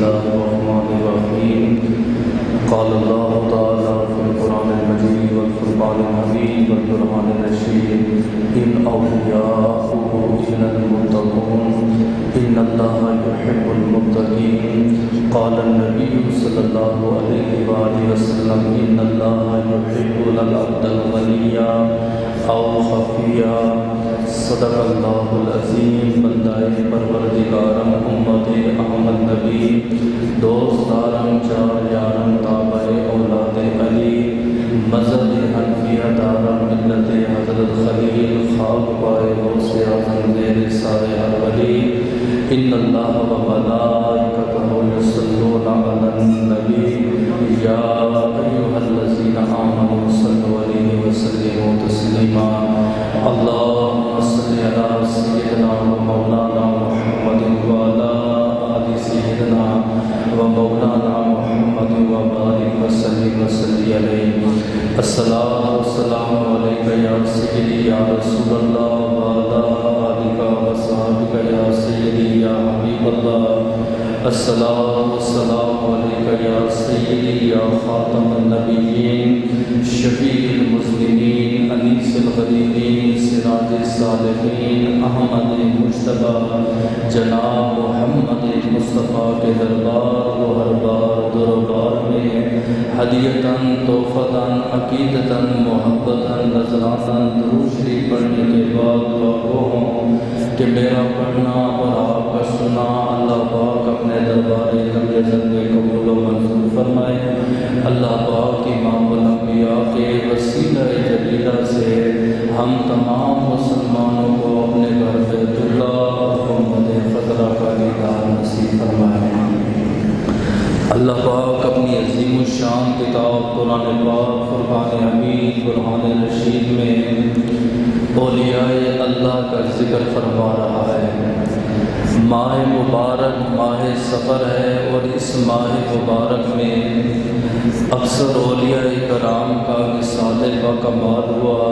الله الرحمن الرحيم قال الله تعالى في القرآن المجيد والفرقان الحميد والبرهان الرشيد إن أولياؤه إلا المتقون إن الله يحب المتقين قال النبي صلى الله عليه وآله وسلم إن الله يحب العبد الغني أو خفيا صدق اللہ العظیم بندائے پروردگارم امت احمد نبی دوستارم چار یارم تابع اولاد علی مذہب حنفیہ دارم ملت حضرت خلیل خاک پائے غوث اعظم زیر سایہ ولی ان اللہ و ملائکتہ یصلون علی النبی یا ایھا الذین آمنوا صلوا علیہ وسلموا تسلیما اللهم صل على سيدنا ومولانا محمد وعلى آل سيدنا ومولانا محمد وبارك وسلم عليه الصلاة والسلام عليك يا سيدي يا رسول الله وعلى آلك وصحبك يا سيدي يا حبيب الله الصلاة والسلام عليك يا سيدي يا خاتم النبيين شفيع المسلمين أنيس الغريبين سراج الصالحين احمد مجتبی جناب محمد مصطفیٰ کے دربار و ہر بار دربار میں ہدیتاً تحفتاً عقیدتاً محبتاً نذراناً درود شریف پڑھنے کے بعد دعا ہوں کہ میرا پڑھنا اور آپ کا سنا اللہ پاک اپنے دربار کمرے میں قبول و منظور فرمائے۔ اللہ پاک کی امام الانبیاء کے وسیلہ جلیلہ سے ہم تمام مسلمانوں کو اپنے گھر بیت اللہ محمد خطرہ کا دیدار نصیب فرمائے۔ اللہ پاک اپنی عظیم الشان کتاب قرآن پاک فرقان حمید برہان رشید میں اولیاء اللہ کا ذکر فرما رہا ہے۔ ماہ مبارک ماہ سفر ہے اور اس ماہ مبارک میں اکثر اولیاء کرام کا وصال باکمال ہوا،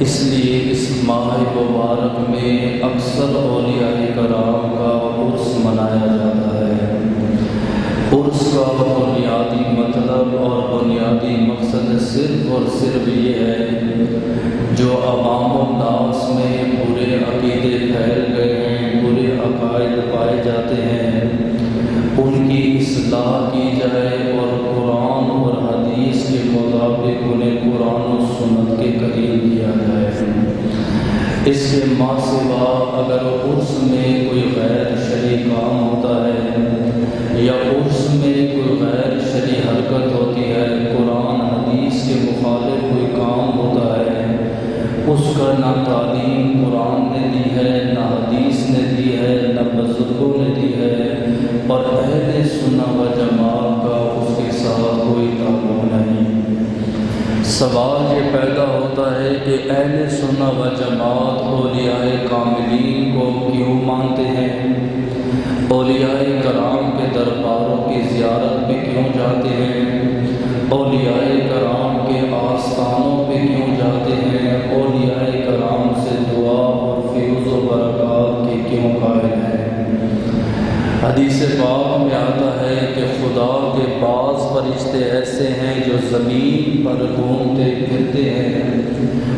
اس لیے اس ماہ مبارک میں اکثر اولیاء کرام کا عرس منایا جاتا ہے۔ عرس کا بنیادی مطلب اور بنیادی مقصد صرف اور صرف یہ ہے جو عوام الناس میں برے عقیدے پھیل گئے ہیں، برے عقائد پائے جاتے ہیں، ان کی اصلاح کی جائے اور قرآن اور حدیث کے مطابق انہیں قرآن و سنت کے قریب کیا جائے۔ اس کے ماں سوا اگر عرس میں کوئی غیر شرعی کام ہوتا ہے یا عرس میں کوئی غیر شرعی حرکت ہوتی ہے، قرآن حدیث کے مخالف کوئی کام ہوتا ہے، اس کا نہ تعلیم قرآن نے دی ہے، نہ حدیث نے دی ہے، نہ بزرگوں نے دی ہے، اور اہل سنت و جماعت کا اس کے ساتھ کوئی تعلق نہیں۔ سوال یہ پیدا ہوتا ہے کہ اہل سنت و جماعت اولیاء کاملین کو کیوں مانتے ہیں؟ اولیاء کرام کے درباروں کی زیارت پہ کیوں جاتے ہیں؟ اولیاء کرام کے آستانوں پہ کیوں جاتے ہیں؟ اولیاء کرام سے دعا اور فیض و برکات کے کیوں قائل ہیں؟ حدیث پاک میں آتا ہے کہ خدا کے بعض فرشتے ایسے ہیں جو زمین پر گھومتے پھرتے ہیں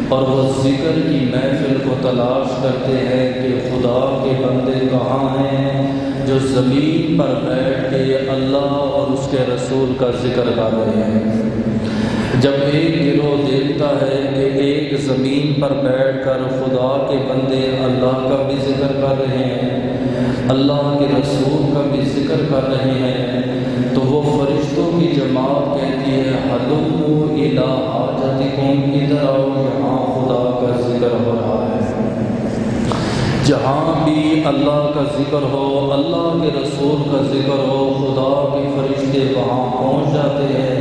اور وہ ذکر کی محفل کو تلاش کرتے ہیں کہ خدا کے بندے کہاں ہیں جو زمین پر بیٹھ کے اللہ اور اس کے رسول کا ذکر کر رہے ہیں۔ جب ایک گروہ دیکھتا ہے کہ ایک زمین پر بیٹھ کر خدا کے بندے اللہ کا بھی ذکر کر رہے ہیں، اللہ کے رسول کا بھی ذکر کر رہے ہیں، تو وہ فرشتوں کی جماعت کہتی ہے حلموا الی حاجتکم، ادھر آؤ یہاں خدا کا ذکر ہو رہا ہے۔ جہاں بھی اللہ کا ذکر ہو، اللہ کے رسول کا ذکر ہو، خدا کے فرشتے وہاں پہنچ جاتے ہیں۔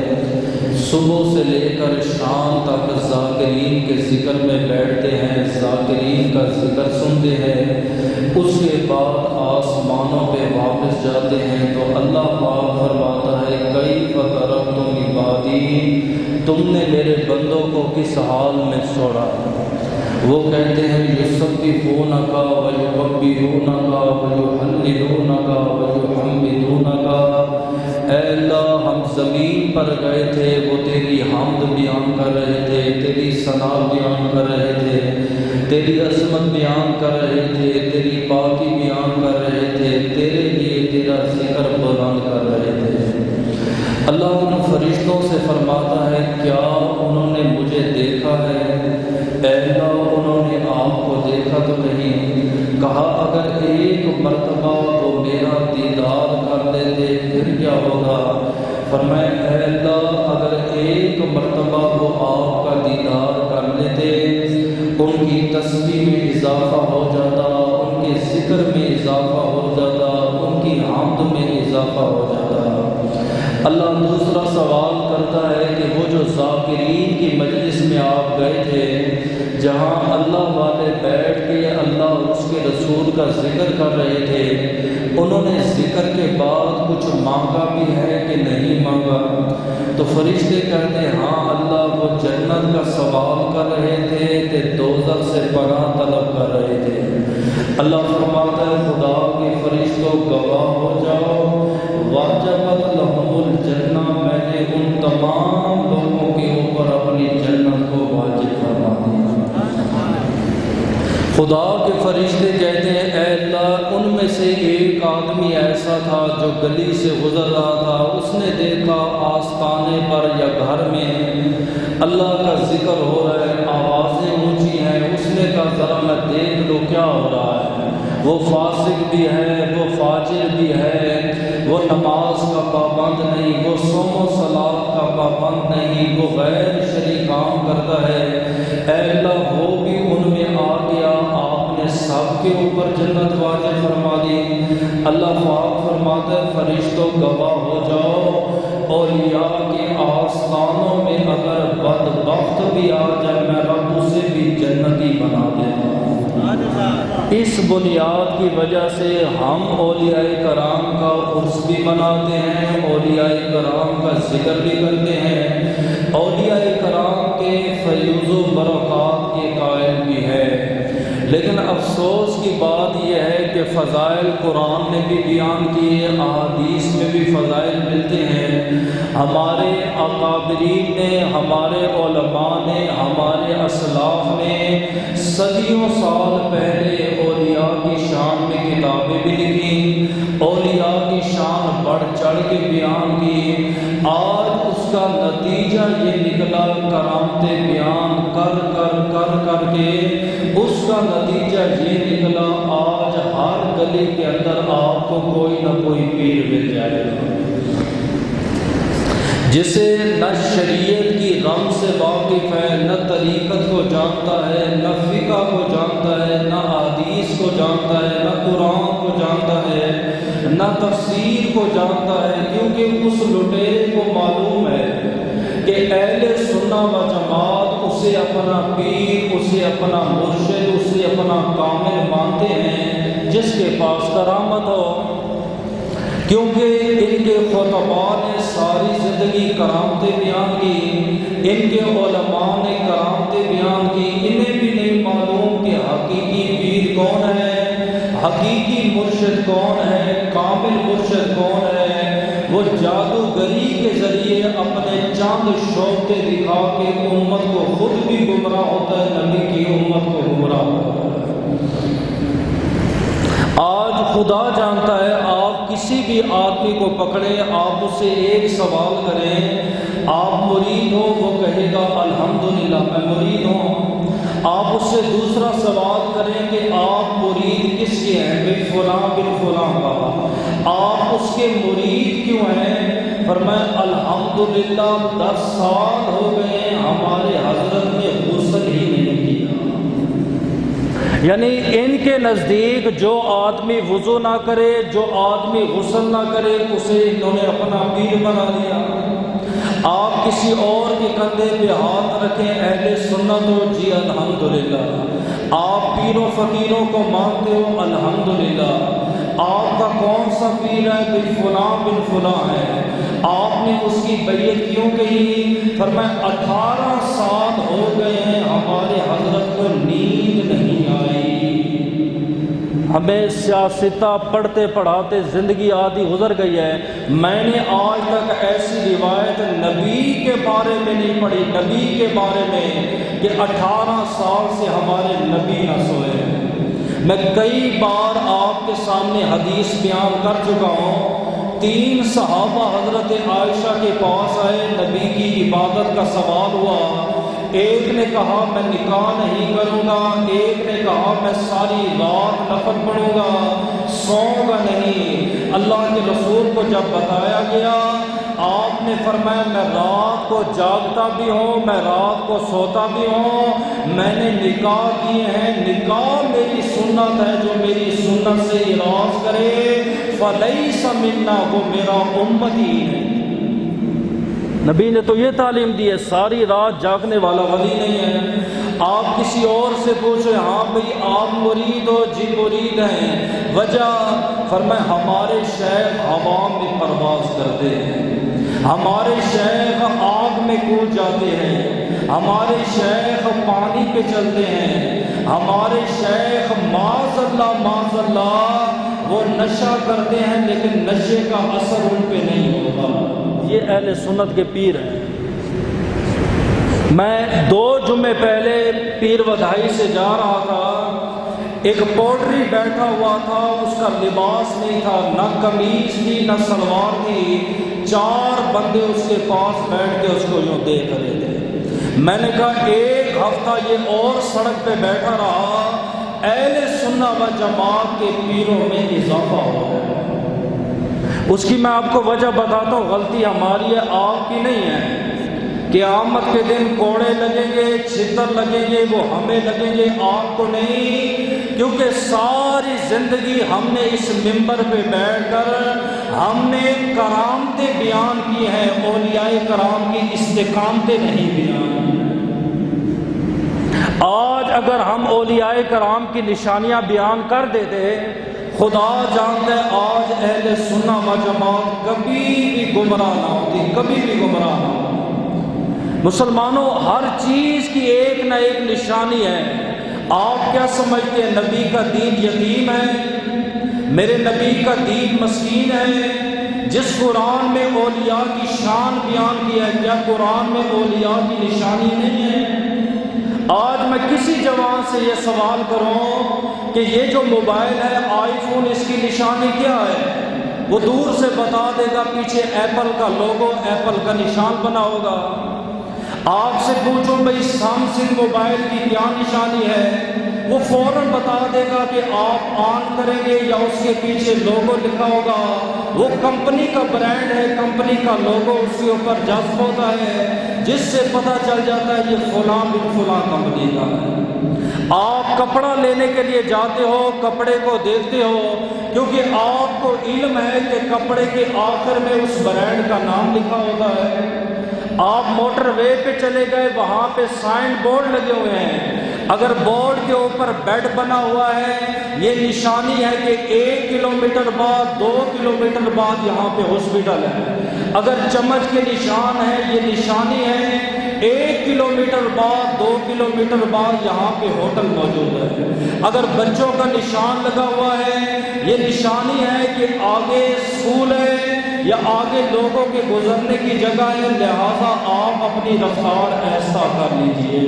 صبح سے لے کر شام تک ذاکرین کے ذکر میں بیٹھتے ہیں، ذاکرین کا ذکر سنتے ہیں، اس کے بعد آسمانوں پہ واپس جاتے ہیں تو اللہ پاک فرماتا ہے کیف ترکتم عبادی، تم نے میرے بندوں کو کس حال میں چھوڑا؟ وہ کہتے ہیں یسبحونک ویکبرونک ویحللونک ویحمدونک، اے اللہ ہم زمین پر گئے تھے، وہ تیری حمد بیان کر رہے تھے، تیری ثنا بیان کر رہے تھے، تیری عظمت بیان کر رہے تھے، تیری پاکی بیان کر رہے تھے، تیرے لیے تیرا ذکر بلند کر رہے تھے۔ اللہ ان فرشتوں سے فرماتا ہے کیا انہوں نے مجھے دیکھا ہے؟ اے اللہ انہوں نے آپ کو دیکھا تو نہیں؟ کہا اگر ایک مرتبہ وہ میرا دیدار کر لیتے پھر کیا ہوگا؟ فرمایا اے اللہ اگر ایک مرتبہ وہ آپ کا دیدار کر لیتے، ان کی تسبیح میں اضافہ ہو جاتا، ان کے ذکر میں اضافہ ہو جاتا، ان کی حمد میں اضافہ ہو جاتا۔ اللہ دوسرا سوال کرتا ہے کہ وہ جو ذاکرین کی مجلس میں آپ گئے تھے، جہاں اللہ والے بیٹھ کے اللہ اور اس کے رسول کا ذکر کر رہے تھے، انہوں نے ذکر کے بعد کچھ مانگا بھی ہے کہ نہیں مانگا؟ تو فرشتے کہتے ہیں ہاں اللہ وہ جنت کا سوال کر رہے تھے کہ دوزخ سے پناہ طلب کر رہے تھے۔ اللہ فرماتا ہے خدا کے فرشتوں گواہ ہو جاؤ، واجبت لہم الجنہ، میں نے ان تمام لوگوں کے اوپر اپنی جنت کو واجب فرما دیا۔ خدا کے فرشتے کہتے ہیں اے اللہ ان میں سے ایک آدمی ایسا تھا جو گلی سے گزر رہا تھا، اس نے دیکھا آستانے پر یا گھر میں اللہ کا ذکر ہو رہا ہے، آوازیں اونچی ہیں، اس نے کہا ذرا میں دیکھ لو کیا ہو رہا ہے۔ وہ فاسق بھی ہے، وہ فاجر بھی ہے، وہ نماز کا پابند نہیں، وہ صوم و صلاۃ کا پابند نہیں، وہ غیر شرعی کام کرتا ہے، اے اللہ وہ بھی ان میں آ گیا، آپ نے سب کے اوپر جنت واجب فرما دی۔ اللہ پاک فرماتا ہے فرشتوں گواہ ہو جاؤ، اولیاء کے آستانوں میں اگر بدبخت بھی آ جائے میں رب اسے بھی جنتی بنا دے گا۔ اس بنیاد کی وجہ سے ہم اولیاء کرام کا عرس بھی مناتے ہیں، اولیاء کرام کا ذکر بھی کرتے ہیں، اولیاء کرام کے فیض و برکات کے قائل بھی ہے۔ لیکن افسوس کی بات یہ ہے کہ فضائل قرآن نے بھی بیان کیے، احادیث میں بھی فضائل ملتے ہیں۔ ہمارے اکابرین نے، ہمارے علماء نے، ہمارے اسلاف نے صدیوں سال پہلے اولیاء کی شان میں کتابیں بھی لکھی، اولیاء کی شان بڑھ چڑھ کے بیان کی۔ آج اس کا نتیجہ یہ نکلا کرامتیں بیان کر کے اس کا نتیجہ یہ نکلا آج ہر گلی کے اندر آپ کو کوئی نہ کوئی پیر مل جائے گا جسے نہ شریعت کی رم سے واقف ہے، نہ طریقت کو جانتا ہے، نہ فقہ کو جانتا ہے، نہ حدیث کو جانتا ہے، نہ قرآن کو جانتا ہے، نہ تفسیر کو جانتا ہے، کیونکہ اس لٹیرے کو معلوم ہے کہ اہل سنہ و جماعت اسے اپنا پیر، اسے اپنا مرشد، اسے اپنا کامل مانتے ہیں جس کے پاس کرامت ہو، کیونکہ ان کے خطباء نے ساری زندگی کرامتیں بیان کی، ان کے علماء نے کرامتیں بیان کی، انہیں بھی نہیں معلوم کہ حقیقی پیر کون ہے، حقیقی مرشد کون ہے، کامل مرشد کون ہے۔ وہ جادوگری کے ذریعے اپنے چاند شوقے دکھا کے امت کو خود بھی گمراہ ہوتا ہے، نبی کی امت کو گمراہ ہوتا ہے۔ آج خدا جانتا ہے، آپ کسی بھی آدمی کو پکڑیں، آپ اس سے ایک سوال کریں، آپ مرید ہو، وہ کہے گا الحمدللہ میں مرید ہوں۔ آپ اس سے دوسرا سوال کریں کہ آپ مرید کس کے ہیں، بھئی فلاں بن فلاں کا، آپ اس کے مرید کیوں ہیں؟ فرمایا الحمدللہ 10 سال ہو گئے ہمارے حضرت نے غسل ہی نہیں کیا۔ یعنی ان کے نزدیک جو آدمی وضو نہ کرے، جو آدمی غسل نہ کرے، اسے انہوں نے اپنا پیر بنا لیا۔ آپ کسی اور کے کندھے پہ ہاتھ رکھیں اہل سنت ہو جی الحمدللہ، آپ پیروں فقیروں کو مانتے ہو الحمدللہ، آپ کا کون سا پیر ہے بن فلاں بن فلاں ہے، آپ نے اس کی بیعت کیوں کہی؟ فرمایا 18 سال ہو گئے ہیں ہمارے حضرت کو نیند نہیں آئی، ہمیں سیاستہ پڑھتے پڑھاتے زندگی آدھی گزر گئی ہے، میں نے آج تک ایسی روایت نبی کے بارے میں نہیں پڑھی، نبی کے بارے میں کہ 18 سال سے ہمارے نبی نہ سوئے۔ میں کئی بار آپ کے سامنے حدیث بیان کر چکا ہوں، 3 صحابہ حضرت عائشہ کے پاس آئے، نبی کی عبادت کا سوال ہوا، ایک نے کہا میں نکاح نہیں کروں گا، ایک نے کہا میں ساری رات نفل پڑھوں گا، سوؤں گا نہیں۔ اللہ کے رسول کو جب بتایا گیا، آپ نے فرمایا میں رات کو جاگتا بھی ہوں، میں رات کو سوتا بھی ہوں، میں نے نکاح کیے ہیں، نکاح میری سنت ہے، جو میری سنت سے اعراض کرے فلیس منا، وہ میرا امتی ہے۔ نبی نے تو یہ تعلیم دی ہے، ساری رات جاگنے والا ولی نہیں ہے۔ آپ کسی اور سے پوچھیں ہاں بھئی آپ مرید ہو؟ جی مرید ہیں، وجہ؟ فرمائے ہمارے شیخ ہوا میں پرواز کرتے ہیں، ہمارے شیخ آگ میں کود جاتے ہیں، ہمارے شیخ پانی پہ چلتے ہیں، ہمارے شیخ معاذ اللہ وہ نشہ کرتے ہیں لیکن نشے کا اثر ان پہ نہیں ہوتا۔ یہ اہل سنت کے پیر ہیں۔ میں 2 جمعے پہلے پیر ودائی سے جا رہا تھا، ایک پوڈری بیٹھا ہوا تھا، اس کا لباس نہیں تھا، نہ قمیض تھی نہ سلوار تھی، 4 بندے اس کے پاس بیٹھ کے اس کو یوں دیکھ رہے تھے۔ میں نے کہا 1 ہفتہ یہ اور سڑک پہ بیٹھا رہا، اہل سنت و جماعت کے پیروں میں اضافہ ہو گیا۔ اس کی میں آپ کو وجہ بتاتا ہوں، غلطی ہماری ہے، آپ کی نہیں ہے۔ قیامت کے دن کوڑے لگیں گے، چھتر لگیں گے، وہ ہمیں لگیں گے، آپ کو نہیں، کیونکہ ساری زندگی ہم نے اس منبر پہ بیٹھ کر ہم نے کرامتیں بیان کی ہیں، اولیاء کرام کی استقامتیں نہیں بیان کی۔ آج اگر ہم اولیاء کرام کی نشانیاں بیان کر دیتے، خدا جانتا ہے آج اہل سنت و جماعت کبھی بھی گمراہ نہ ہوتی، کبھی بھی گمراہ نہ ہوتی۔ مسلمانوں، ہر چیز کی ایک نہ ایک نشانی ہے۔ آپ کیا سمجھتے ہیں نبی کا دین یتیم ہے؟ میرے نبی کا دین مسکین ہے؟ جس قرآن میں اولیاء کی شان بیان کی ہے، کیا قرآن میں اولیاء کی نشانی نہیں ہے؟ آج میں کسی جوان سے یہ سوال کروں کہ یہ جو موبائل ہے آئی فون، اس کی نشانی کیا ہے؟ وہ دور سے بتا دے گا، پیچھے ایپل کا لوگو، ایپل کا نشان بنا ہوگا۔ آپ سے پوچھو بھئی سیمسنگ موبائل کی کیا نشانی ہے؟ وہ فوراً بتا دے گا کہ آپ آن کریں گے یا اس کے پیچھے لوگو لکھا ہوگا، وہ کمپنی کا برانڈ ہے، کمپنی کا لوگو اس کے اوپر جذب ہوتا ہے، جس سے پتہ چل جاتا ہے یہ فلاں بن فلاں کمپنی کا ہے۔ آپ کپڑا لینے کے لیے جاتے ہو، کپڑے کو دیکھتے ہو، کیونکہ آپ کو علم ہے کہ کپڑے کے آخر میں اس برانڈ کا نام لکھا ہوتا ہے۔ آپ موٹر وے پہ چلے گئے، وہاں پہ سائن بورڈ لگے ہوئے ہیں، اگر بورڈ کے اوپر بیڈ بنا ہوا ہے یہ نشانی ہے کہ 1 کلومیٹر بعد 2 کلومیٹر بعد یہاں پہ ہاسپٹل ہے۔ اگر چمچ کے نشان ہے یہ نشانی ہے 1 کلومیٹر بعد 2 کلومیٹر بعد یہاں پہ ہوٹل موجود ہے۔ اگر بچوں کا نشان لگا ہوا ہے یہ نشانی ہے کہ آگے اسکول ہے یا آگے لوگوں کے گزرنے کی جگہ ہے، لہذا آپ اپنی رفتار ایسا کر لیجئے۔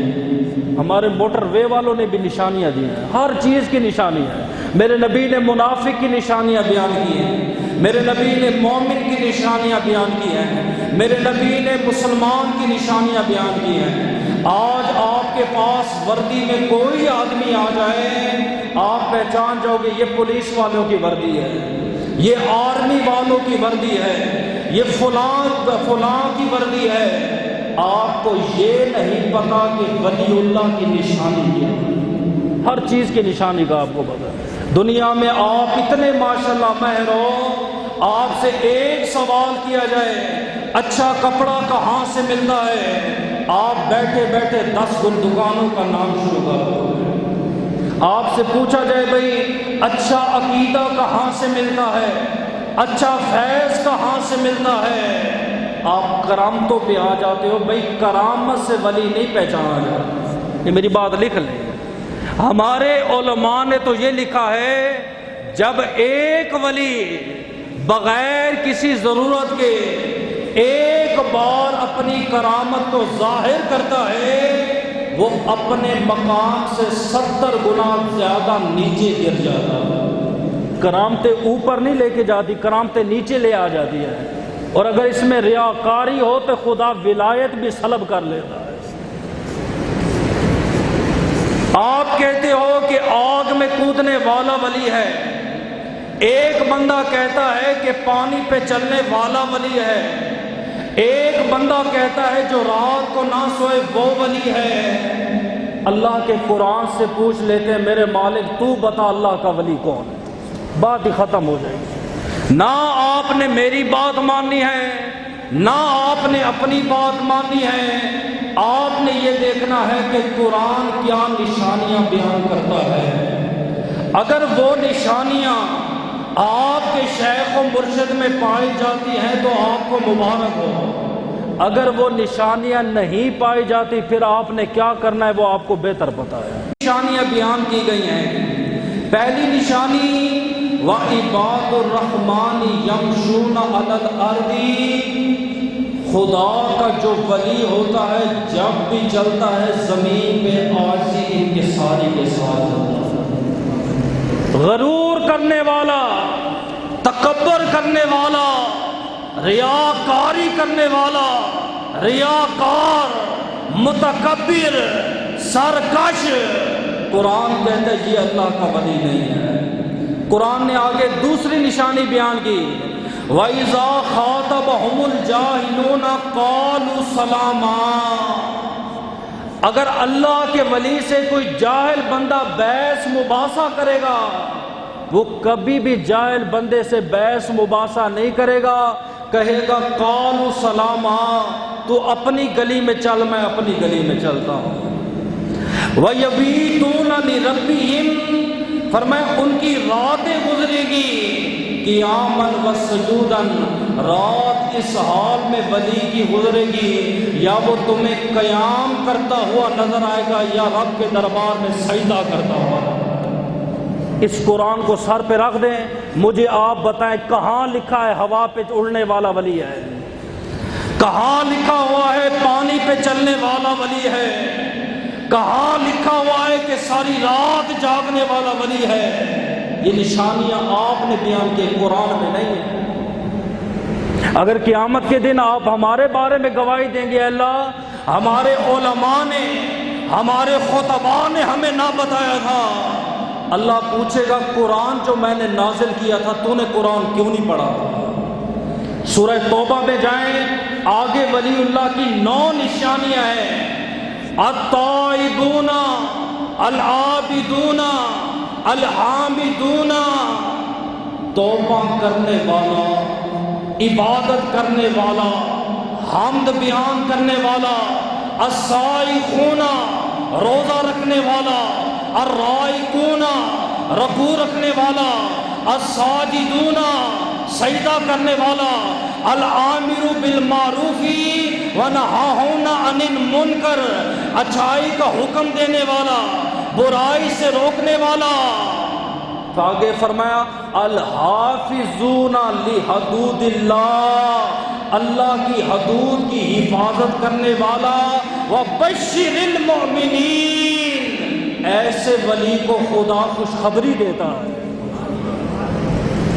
ہمارے موٹر وے والوں نے بھی نشانیاں دی ہیں، ہر چیز کی نشانی ہے۔ میرے نبی نے منافق کی نشانیاں بیان کی ہیں، میرے نبی نے مومن کی نشانیاں بیان کی ہیں، میرے نبی نے مسلمان کی نشانیاں بیان کی ہیں۔ آج آپ کے پاس وردی میں کوئی آدمی آ جائے، آپ پہچان جاؤ گے یہ پولیس والوں کی وردی ہے، یہ آرمی والوں کی وردی ہے، یہ فلاں کی وردی ہے۔ آپ کو یہ نہیں پتا کہ ولی اللہ کی نشانی کیا ہے، ہر چیز کی نشانی کا آپ کو پتا ہے۔ دنیا میں آپ اتنے ماشاءاللہ ماہر ہو، آپ سے ایک سوال کیا جائے اچھا کپڑا کہاں سے ملتا ہے، آپ بیٹھے بیٹھے 10 دکانوں کا نام شروع کر دو۔ آپ سے پوچھا جائے بھائی اچھا عقیدہ کہاں سے ملتا ہے، اچھا فیض کہاں سے ملتا ہے، آپ کرامتوں پہ آ جاتے ہو۔ بھائی کرامت سے ولی نہیں پہچانا جاتا، یہ میری بات لکھ لیں۔ ہمارے علماء نے تو یہ لکھا ہے جب ایک ولی بغیر کسی ضرورت کے ایک بار اپنی کرامت کو ظاہر کرتا ہے، وہ اپنے مقام سے 70 گنا زیادہ نیچے گر جاتا ہے۔ کرامتیں اوپر نہیں لے کے جاتی، کرامتیں نیچے لے آ جاتی ہے، اور اگر اس میں ریاکاری ہو تو خدا ولایت بھی سلب کر لیتا ہے۔ آپ کہتے ہو کہ آگ میں کودنے والا ولی ہے، ایک بندہ کہتا ہے کہ پانی پہ چلنے والا ولی ہے، ایک بندہ کہتا ہے جو رات کو نہ سوئے وہ ولی ہے۔ اللہ کے قرآن سے پوچھ لیتے ہیں میرے مالک تو بتا اللہ کا ولی کون ہے، بات ہی ختم ہو جائے گی۔ نہ آپ نے میری بات ماننی ہے، نہ آپ نے اپنی بات ماننی ہے، آپ نے یہ دیکھنا ہے کہ قرآن کیا نشانیاں بیان کرتا ہے۔ اگر وہ نشانیاں آپ کے شیخ و مرشد میں پائی جاتی ہیں تو آپ کو مبارک ہو، اگر وہ نشانیاں نہیں پائی جاتی پھر آپ نے کیا کرنا ہے وہ آپ کو بہتر پتا ہے۔ نشانیاں بیان کی گئی ہیں۔ پہلی نشانی وَعِبَادُ الرَّحْمَنِ يَمْشُونَ عَلَى الْأَرْضِ، خدا کا جو ولی ہوتا ہے جب بھی چلتا ہے زمین پہ عاجزی انکساری کے ساتھ چلتا ہے۔ غرور کرنے والا، تکبر کرنے والا، ریاکاری کرنے والا، ریاکار، متکبر، سرکش، قرآن کہتا ہے یہ اللہ کا ولی نہیں ہے۔ قرآن نے آگے دوسری نشانی بیان کی، وَإِذَا خَاطَبَهُمُ الْجَاهِلُونَ قَالُوا سَلَامًا، اگر اللہ کے ولی سے کوئی جاہل بندہ بحث مباحثہ کرے گا، وہ کبھی بھی جاہل بندے سے بحث مباحثہ نہیں کرے گا، کہے گا قَالُوا سَلَامًا، تو اپنی گلی میں چل میں اپنی گلی میں چلتا ہوں۔ وَيَبِيتُونَ لِرَبِّهِمْ، فرمایا ان کی راتیں گزرے گی قیاماً وسجوداً، رات اس حال میں ولی کی گزرے گی یا وہ تمہیں قیام کرتا ہوا نظر آئے گا یا رب کے دربار میں سجدہ کرتا ہوا۔ اس قرآن کو سر پہ رکھ دیں، مجھے آپ بتائیں کہاں لکھا ہے ہوا پہ اڑنے والا ولی ہے، کہاں لکھا ہوا ہے پانی پہ چلنے والا ولی ہے، کہاں لکھا ہوا ہے کہ ساری رات جاگنے والا ولی ہے؟ یہ نشانیاں آپ نے بیان کی، قرآن میں نہیں ہے۔ اگر قیامت کے دن آپ ہمارے بارے میں گواہی دیں گے اللہ ہمارے علماء نے، ہمارے خطباء نے ہمیں نہ بتایا تھا، اللہ پوچھے گا قرآن جو میں نے نازل کیا تھا تو نے قرآن کیوں نہیں پڑھا؟ سورہ توبہ میں جائیں، آگے ولی اللہ کی 9 نشانیاں ہیں، التائبون العابدون الحامدون، توبہ کرنے والا، عبادت کرنے والا، حمد بیان کرنے والا، الصائحون روزہ رکھنے والا، الرائقون رکوع رکھنے والا، الساجدون سجدہ کرنے والا، العامر بالمعروف ونہاہون عن المنکر اچھائی کا حکم دینے والا، برائی سے روکنے والا۔ تو آگے فرمایا الحافظون لحدود اللہ، اللہ کی حدود کی حفاظت کرنے والا، وبشر المؤمنین، ایسے ولی کو خدا خوشخبری دیتا ہے۔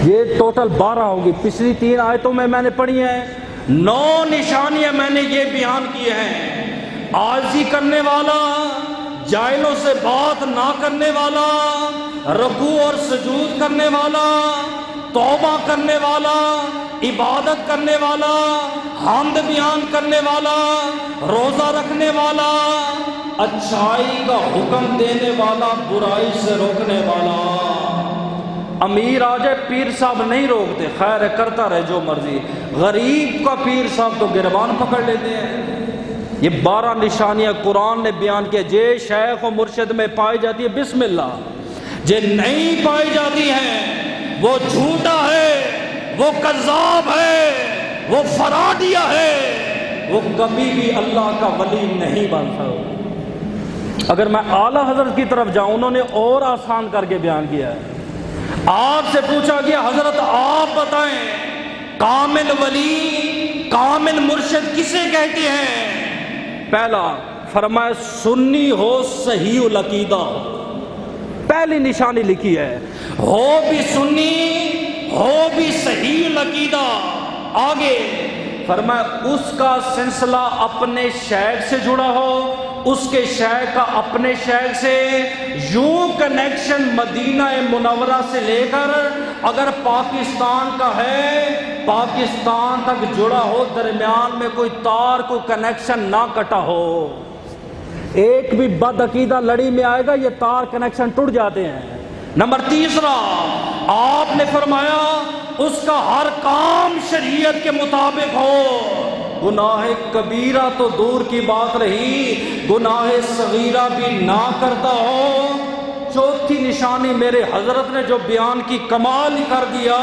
یہ ٹوٹل 12 ہوگی، پچھلی 3 آیتوں میں نے پڑھی ہیں، 9 نشانیاں میں نے یہ بیان کی ہیں، عاجزی کرنے والا، جاہلوں سے بات نہ کرنے والا، رکوع اور سجود کرنے والا، توبہ کرنے والا، عبادت کرنے والا، حمد بیان کرنے والا، روزہ رکھنے والا، اچھائی کا حکم دینے والا، برائی سے روکنے والا۔ امیر آ جائے پیر صاحب نہیں روکتے، خیر ہے کرتا رہے جو مرضی، غریب کا پیر صاحب تو گربان پکڑ لیتے ہیں۔ یہ 12 نشانیاں قرآن نے بیان کیا، جے شیخ و مرشد میں پائی جاتی ہے بسم اللہ، جے نہیں پائی جاتی ہیں وہ جھوٹا ہے، وہ کذاب ہے، وہ فراڈیا ہے، وہ کبھی بھی اللہ کا ولی نہیں بن سکتا۔ اگر میں اعلیٰ حضرت کی طرف جاؤں، انہوں نے اور آسان کر کے بیان کیا ہے۔ آپ سے پوچھا گیا حضرت آپ بتائیں کامل ولی کامل مرشد کسے کہتے ہیں؟ پہلا فرمایا سنی ہو صحیح العقیدہ، پہلی نشانی لکھی ہے، ہو بھی سنی ہو بھی صحیح العقیدہ۔ آگے فرمایا اس کا سلسلہ اپنے شیخ سے جڑا ہو، اس کے شیخ کا اپنے شیخ سے، یوں کنیکشن مدینہ منورہ سے لے کر اگر پاکستان کا ہے پاکستان تک جڑا ہو، درمیان میں کوئی تار کو کنیکشن نہ کٹا ہو۔ ایک بھی بد عقیدہ لڑی میں آئے گا یہ تار کنیکشن ٹوٹ جاتے ہیں۔ نمبر تیسرا آپ نے فرمایا اس کا ہر کام شریعت کے مطابق ہو، گناہ کبیرہ تو دور کی بات رہی، گناہ صغیرہ بھی نہ کرتا ہو۔ چوتھی نشانی میرے حضرت نے جو بیان کی کمال کر دیا،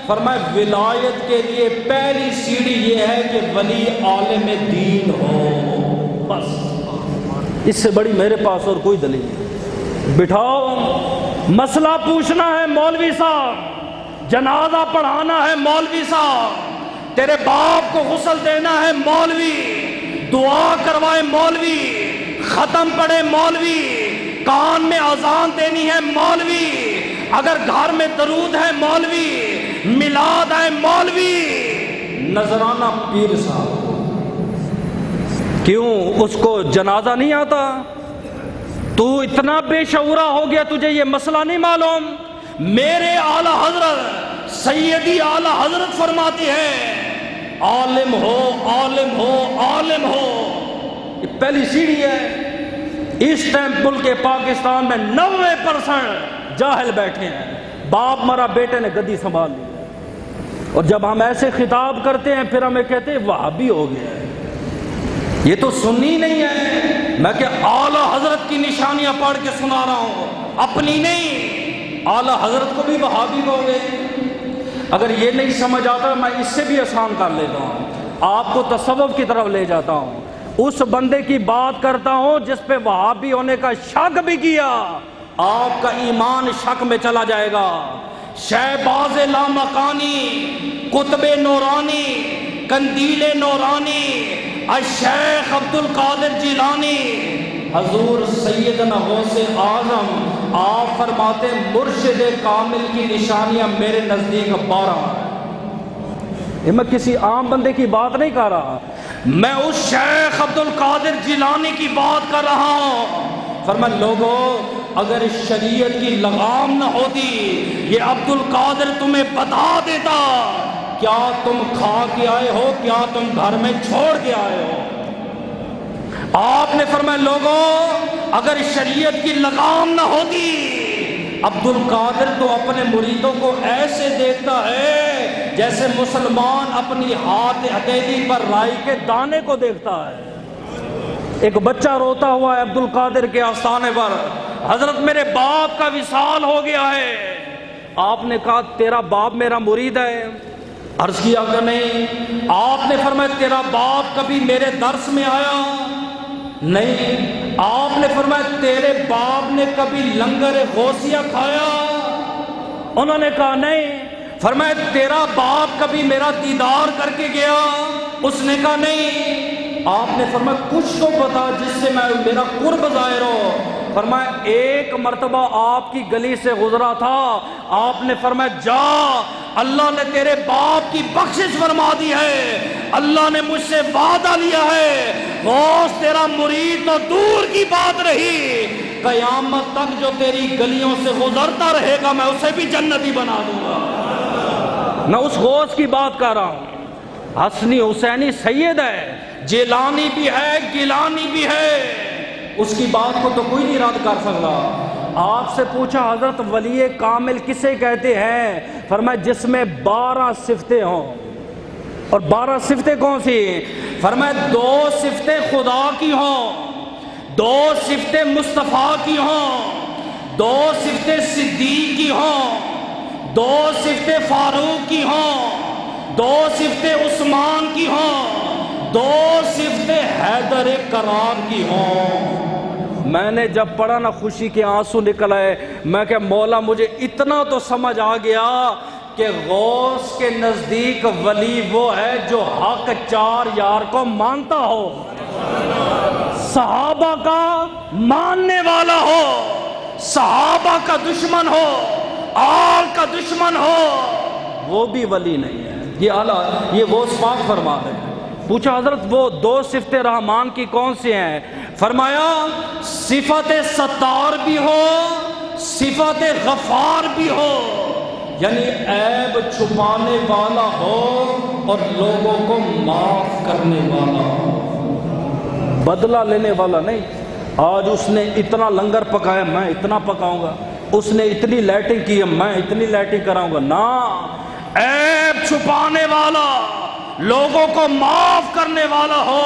فرمایا ولایت کے لیے پہلی سیڑھی یہ ہے کہ ولی عالم دین ہو، بس اس سے بڑی میرے پاس اور کوئی دلیل نہیں۔ بٹھاؤ، مسئلہ پوچھنا ہے مولوی صاحب، جنازہ پڑھانا ہے مولوی صاحب، تیرے باپ کو غسل دینا ہے مولوی، دعا کروائے مولوی، ختم پڑھے مولوی، کان میں اذان دینی ہے مولوی، اگر گھر میں درود ہے مولوی، میلاد ہے مولوی، نذرانہ پیر صاحب۔ کیوں اس کو جنازہ نہیں آتا؟ تو اتنا بے شعورہ ہو گیا تجھے یہ مسئلہ نہیں معلوم؟ میرے اعلیٰ حضرت سیدی اعلیٰ حضرت فرماتی ہے عالم ہو عالم ہو عالم ہو، یہ پہلی سیڑھی ہے۔ اس ٹائم ملک پاکستان میں 90% جاہل بیٹھے ہیں، باپ مرا بیٹے نے گدی سنبھال لی، اور جب ہم ایسے خطاب کرتے ہیں پھر ہمیں کہتے ہیں وہابی ہو گیا ہے۔ یہ تو سنی نہیں ہے، میں کہ اعلیٰ حضرت کی نشانیاں پڑھ کے سنا رہا ہوں، اپنی نہیں۔ اعلیٰ حضرت کو بھی وہابی کہو گے؟ اگر یہ نہیں سمجھ آتا میں اس سے بھی آسان کر لیتا ہوں، آپ کو تصوف کی طرف لے جاتا ہوں، اس بندے کی بات کرتا ہوں جس پہ وہابی ہونے کا شک بھی کیا، آپ کا ایمان شک میں چلا جائے گا۔ شہباز لامکانی، قطب نورانی، قندیل نورانی، الشیخ عبد القادر جیلانی، حضور سیدنا غوث اعظم، آپ فرماتے مرشد کامل کی نشانیاں میرے نزدیک 12 ہیں۔ یہ میں کسی عام بندے کی بات نہیں کر رہا، میں اس شیخ عبد القادر جیلانی کی بات کر رہا ہوں۔ فرمایا لوگوں اگر شریعت کی لگام نہ ہوتی یہ عبد القادر تمہیں بتا دیتا، کیا تم کھا کے آئے ہو، کیا تم گھر میں چھوڑ کے آئے ہو؟ آپ نے فرمایا لوگوں اگر شریعت کی لگام نہ ہوتی، عبد القادر تو اپنے مریدوں کو ایسے دیکھتا ہے جیسے مسلمان اپنی ہاتھ ہتھیلی پر رائی کے دانے کو دیکھتا ہے۔ ایک بچہ روتا ہوا ہے عبد القادر کے آستانے پر، حضرت میرے باپ کا وصال ہو گیا ہے۔ آپ نے کہا تیرا باپ میرا مرید ہے؟ عرض کیا کہ نہیں۔ آپ نے فرمایا تیرا باپ کبھی میرے درس میں آیا؟ نہیں۔ آپ نے فرمایا تیرے باپ نے کبھی لنگر غوثیہ کھایا؟ انہوں نے کہا نہیں۔ فرمایا تیرا باپ کبھی میرا دیدار کر کے گیا؟ اس نے کہا نہیں۔ آپ نے فرمایا کچھ تو بتا جس سے میں میرا قرب ظاہر ہو۔ فرمایا ایک مرتبہ آپ کی گلی سے گزرا تھا، آپ نے فرمایا جا اللہ نے تیرے باپ کی بخشش فرما دی ہے، اللہ نے مجھ سے وعدہ لیا ہے، غوث تیرا مرید تو دور کی بات رہی، قیامت تک جو تیری گلیوں سے گزرتا رہے گا میں اسے بھی جنتی بنا دوں گا۔ میں اس غوث کی بات کر رہا ہوں، حسنی حسینی سید ہے، جیلانی بھی ہے، گیلانی بھی ہے، اس کی بات کو تو کوئی نہیں رد کر سکتا۔ آپ سے پوچھا حضرت ولی کامل کسے کہتے ہیں؟ فرمایا جس میں 12 صفتیں ہوں. اور 12 صفتیں کون سی؟ فرمایا 2 صفتیں خدا کی ہوں، 2 صفتیں مصطفیٰ کی ہوں، 2 صفتیں صدیق کی ہوں، 2 صفتیں فاروق کی ہوں، 2 صفتیں عثمان کی ہوں، 2 صفتیں حیدر کرار کی ہوں. میں نے جب پڑھا نا خوشی کے آنسو نکل آئے. میں کہ مولا مجھے اتنا تو سمجھ آ گیا کہ غوث کے نزدیک ولی وہ ہے جو حق 4 یار کو مانتا ہو، صحابہ کا ماننے والا ہو، صحابہ کا دشمن ہو، آل کا دشمن ہو، وہ بھی ولی نہیں ہے. یہ اعلیٰ یہ غوث پاک فرما رہے ہیں. پوچھا حضرت وہ 2 صفت رحمان کی کون سی ہیں؟ فرمایا صفت ستار بھی ہو، صفت غفار بھی ہو، یعنی عیب چھپانے والا ہو اور لوگوں کو معاف کرنے والا ہو، بدلہ لینے والا نہیں. آج اس نے اتنا لنگر پکایا میں اتنا پکاؤں گا، اس نے اتنی لائٹنگ کی ہے میں اتنی لائٹنگ کراؤں گا. نا، عیب چھپانے والا، لوگوں کو معاف کرنے والا ہو.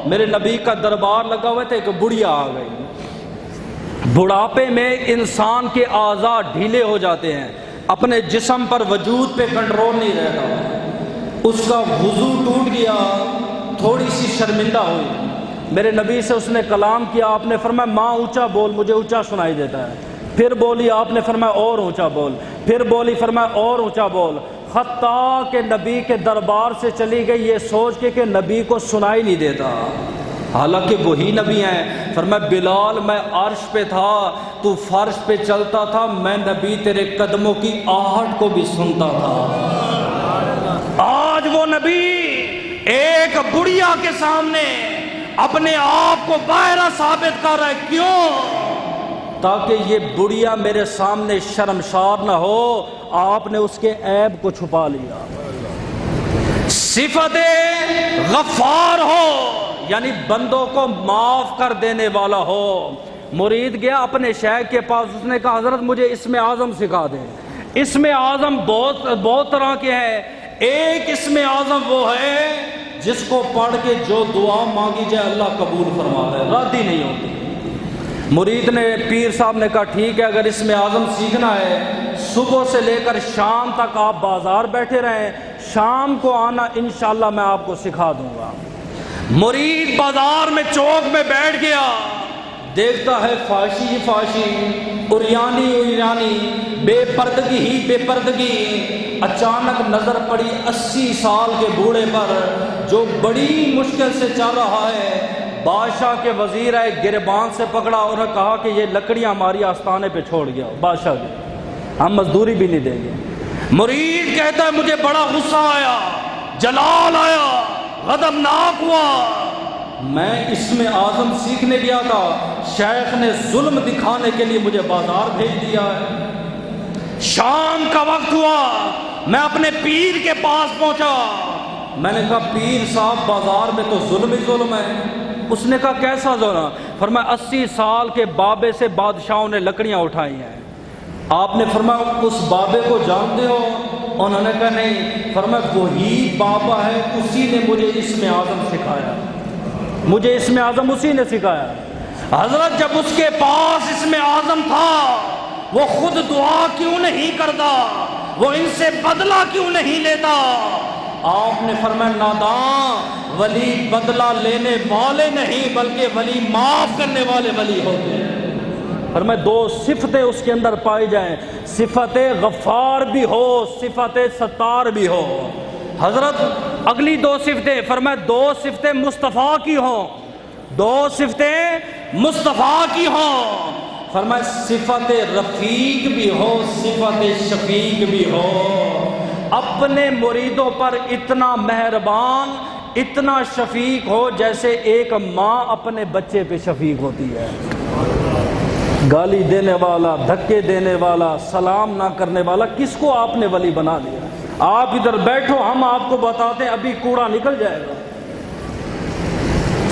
میرے نبی کا دربار لگا ہوا تھا، ایک بڑھیا آ گئی. بڑھاپے میں انسان کے اعضاء ڈھیلے ہو جاتے ہیں، اپنے جسم پر وجود پہ کنٹرول نہیں رہتا. اس کا وضو ٹوٹ گیا، تھوڑی سی شرمندہ ہوئی. میرے نبی سے اس نے کلام کیا، آپ نے فرمایا ماں اونچا بول، مجھے اونچا سنائی دیتا ہے. پھر بولی، آپ نے فرمایا اور اونچا بول. پھر بولی، فرمایا اور اونچا بول. حتیٰ کہ نبی کے دربار سے چلی گئی یہ سوچ کے کہ نبی کو سنائی نہیں دیتا، حالانکہ وہی نبی ہیں. فرمایا بلال میں عرش پہ تھا، تو فرش پہ چلتا تھا، میں نبی تیرے قدموں کی آہٹ کو بھی سنتا تھا. آج وہ نبی ایک بڑھیا کے سامنے اپنے آپ کو باہرہ ثابت کر رہا ہے. کیوں؟ تاکہ یہ بڑھیا میرے سامنے شرمسار نہ ہو. آپ نے اس کے عیب کو چھپا لیا. صفت غفار ہو، یعنی بندوں کو معاف کر دینے والا ہو. مرید گیا اپنے شیخ کے پاس، اس نے کہا حضرت مجھے اسم اعظم سکھا دیں. اسم اعظم بہت طرح کے ہیں. ایک اسم اعظم وہ ہے جس کو پڑھ کے جو دعا مانگی جائے اللہ قبول فرماتا ہے، رد ہی نہیں ہوتی. مرید نے پیر صاحب نے کہا ٹھیک ہے، اگر اسم اعظم سیکھنا ہے صبح سے لے کر شام تک آپ بازار بیٹھے رہیں، شام کو آنا انشاءاللہ میں آپ کو سکھا دوں گا. مرید بازار میں چوک میں بیٹھ گیا، دیکھتا ہے فاشی ہی فاشی، اریانی اریانی، بے پردگی ہی بے پردگی. اچانک نظر پڑی 80 سال کے بوڑھے پر جو بڑی مشکل سے چل رہا ہے. بادشاہ کے وزیر آئے، گربان سے پکڑا اور کہا کہ یہ لکڑیاں ہماری آستانے پہ چھوڑ گیا. بادشاہ کے ہم مزدوری بھی نہیں دیں گے. مرید کہتا ہے مجھے بڑا غصہ آیا، جلال آیا، غضبناک ہوا. میں اسم اعظم سیکھنے گیا تھا، شیخ نے ظلم دکھانے کے لیے مجھے بازار بھیج دیا ہے. شام کا وقت ہوا، میں اپنے پیر کے پاس پہنچا. میں نے کہا پیر صاحب بازار میں تو ظلم ہی ظلم ہے. اس نے کہا کیسا ظلم؟ فرمایا 80 سال کے بابے سے بادشاہوں نے لکڑیاں اٹھائی ہیں. آپ نے فرمایا اس بابے کو جانتے ہو؟ انہوں نے کہا نہیں. فرمایا وہی بابا ہے، اسی نے مجھے اسم اعظم سکھایا، مجھے اسم اعظم اسی نے سکھایا. حضرت جب اس کے پاس اسم اعظم تھا وہ خود دعا کیوں نہیں کرتا؟ وہ ان سے بدلہ کیوں نہیں لیتا؟ آپ نے فرمایا نادان، ولی بدلہ لینے والے نہیں بلکہ ولی معاف کرنے والے ولی ہوتے ہیں. فرمایا 2 صفتیں اس کے اندر پائی جائیں، صفت غفار بھی ہو، صفت ستار بھی ہو. حضرت اگلی 2 صفتیں فرمایا 2 صفتیں مصطفیٰ کی ہوں، 2 صفتیں مصطفیٰ کی ہوں. فرمایا صفت رفیق بھی ہو، صفت شفیق بھی ہو. اپنے مریدوں پر اتنا مہربان، اتنا شفیق ہو جیسے ایک ماں اپنے بچے پہ شفیق ہوتی ہے. گالی دینے والا، دھکے دینے والا، سلام نہ کرنے والا، کس کو آپ نے ولی بنا دیا؟ آپ ادھر بیٹھو، ہم آپ کو بتاتے ہیں ابھی کوڑا نکل جائے گا.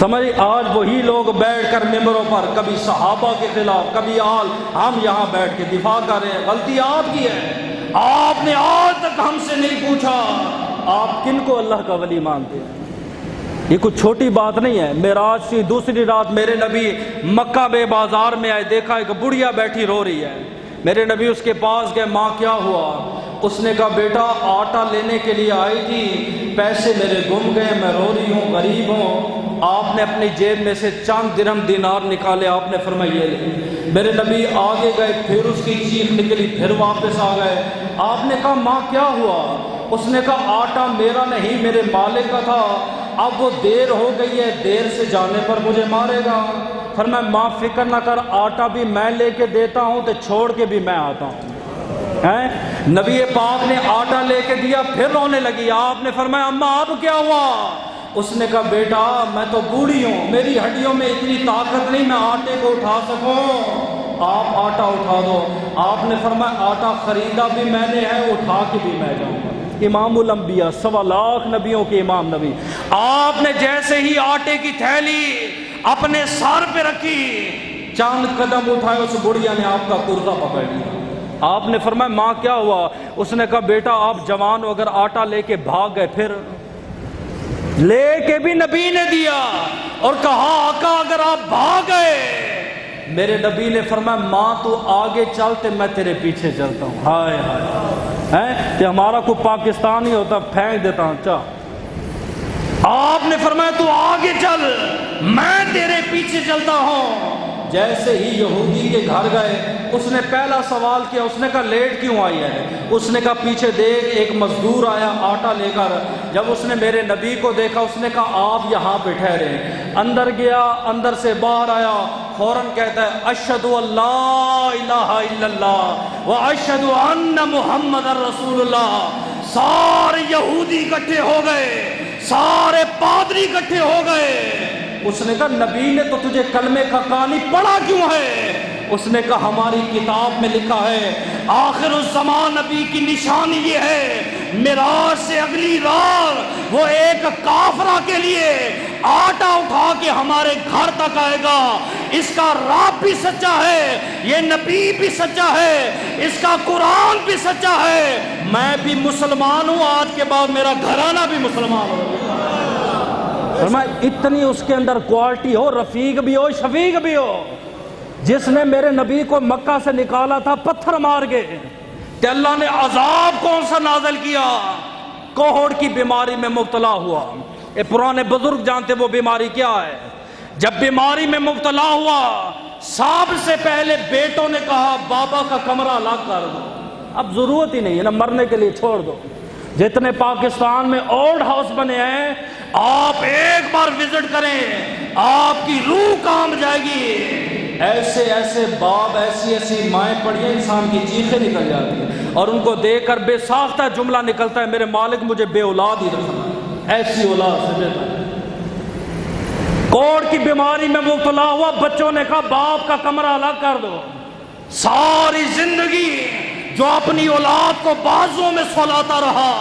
سمجھ آج وہی لوگ بیٹھ کر ممبروں پر کبھی صحابہ کے خلاف کبھی آل ہم یہاں بیٹھ کے دفاع کر رہے ہیں. غلطی آپ کی ہے. آپ نے آج تک ہم سے نہیں پوچھا آپ کن کو اللہ کا ولی مانتے ہیں. یہ کچھ چھوٹی بات نہیں ہے. معراج کی دوسری رات میرے نبی مکہ میں بازار میں آئے, دیکھا ایک بڑھیا بیٹھی رو رہی ہے. میرے نبی اس کے پاس گئے, ماں کیا ہوا؟ اس نے کہا بیٹا آٹا لینے کے لیے آئی تھی, پیسے میرے گم گئے, میں رو رہی ہوں, غریب ہوں. آپ نے اپنی جیب میں سے چند درہم دینار نکالے, آپ نے فرمایا یہ لے. میرے نبی آگے گئے, پھر اس کی چیخ نکلی, پھر واپس آ گئے. آپ نے کہا ماں کیا ہوا؟ اس نے کہا آٹا میرا نہیں میرے مالک کا تھا, اب وہ دیر ہو گئی ہے, دیر سے جانے پر مجھے مارے گا. فرمایا ماں فکر نہ کر, آٹا بھی میں لے کے دیتا ہوں تو چھوڑ کے بھی میں آتا ہوں. نبی پاک نے آٹا لے کے دیا, پھر رونے لگی. آپ نے فرمایا اماں اب کیا ہوا؟ اس نے کہا بیٹا میں تو بوڑھی ہوں, میری ہڈیوں میں اتنی طاقت نہیں میں آٹے کو اٹھا سکوں, آپ آٹا اٹھا دو. آپ نے فرمایا آٹا خریدا بھی میں نے ہے, اٹھا کے بھی میں جاؤں گا. امام الانبیاء 1.25 لاکھ نبیوں کے امام نبی, آپ نے جیسے ہی آٹے کی تھیلی اپنے سر پہ رکھی, چند قدم اٹھائے, اس بڑھیا نے آپ کا کرتا پکڑ لیا. آپ نے فرمایا ماں کیا ہوا؟ اس نے کہا بیٹا آپ جوان ہو, اگر آٹا لے کے بھاگ گئے, پھر لے کے بھی نبی نے دیا اور کہا آقا اگر آپ بھاگ گئے. میرے نبی نے فرمایا ماں تو آگے چلتے میں تیرے پیچھے چلتا ہوں. ہائے ہائے, کہ ہمارا کوئی پاکستانی ہوتا پھینک دیتا ہوں. آپ نے فرمایا تو آگے چل میں تیرے پیچھے چلتا ہوں. جیسے ہی یہودی کے گھر گئے, اس نے پہلا سوال کیا, اس نے کہا لیٹ کیوں آئی ہے؟ اس نے کہا پیچھے دیکھ ایک مزدور آیا آٹا لے کر. جب اس نے میرے نبی کو دیکھا, اس نے کہا آپ یہاں پہ ٹھہرے. اندر گیا, اندر سے باہر آیا, فوراً کہتا ہے اشہد ان لا الہ الا اللہ و اشہد ان محمد رسول اللہ. سارے یہودی اکٹھے ہو گئے, سارے پادری اکٹھے ہو گئے. اس نے کہا نبی نے تو تجھے کلمے کا کہانی پڑھا کیوں ہے؟ اس نے کہا ہماری کتاب میں لکھا ہے آخر الزمان نبی کی نشانی یہ ہے, معراج سے اگلی رات وہ ایک کافرہ کے لیے آٹا اٹھا کے ہمارے گھر تک آئے گا. اس کا رب بھی سچا ہے, یہ نبی بھی سچا ہے, اس کا قرآن بھی سچا ہے. میں بھی مسلمان ہوں, آج کے بعد میرا گھرانہ بھی مسلمان ہو. فرمایا اتنی اس کے اندر کوالٹی ہو, رفیق بھی ہو شفیق بھی ہو. جس نے میرے نبی کو مکہ سے نکالا تھا پتھر مار کے, کہ اللہ نے عذاب کون سا نازل کیا؟ کوہڑ کی بیماری میں مبتلا ہوا. یہ پرانے بزرگ جانتے وہ بیماری کیا ہے. جب بیماری میں مبتلا ہوا, سب سے پہلے بیٹوں نے کہا بابا کا کمرہ الگ کر دو, اب ضرورت ہی نہیں ہے نا, مرنے کے لیے چھوڑ دو. جتنے پاکستان میں اولڈ ہاؤس بنے ہیں, آپ ایک بار وزٹ کریں, آپ کی روح کام جائے گی. ایسے ایسے باپ, ایسی ایسی مائیں پڑی ہیں, انسان کی چیخیں نکل جاتی ہیں, اور ان کو دیکھ کر بے ساختہ جملہ نکلتا ہے میرے مالک مجھے بے اولاد ہی رکھنا, ایسی اولاد سے بہتر. کوڑ کی بیماری میں مبتلا ہوا, بچوں نے کہا باپ کا کمرہ الگ کر دو. ساری زندگی جو اپنی اولاد کو بازوں میں سلاتا رہا,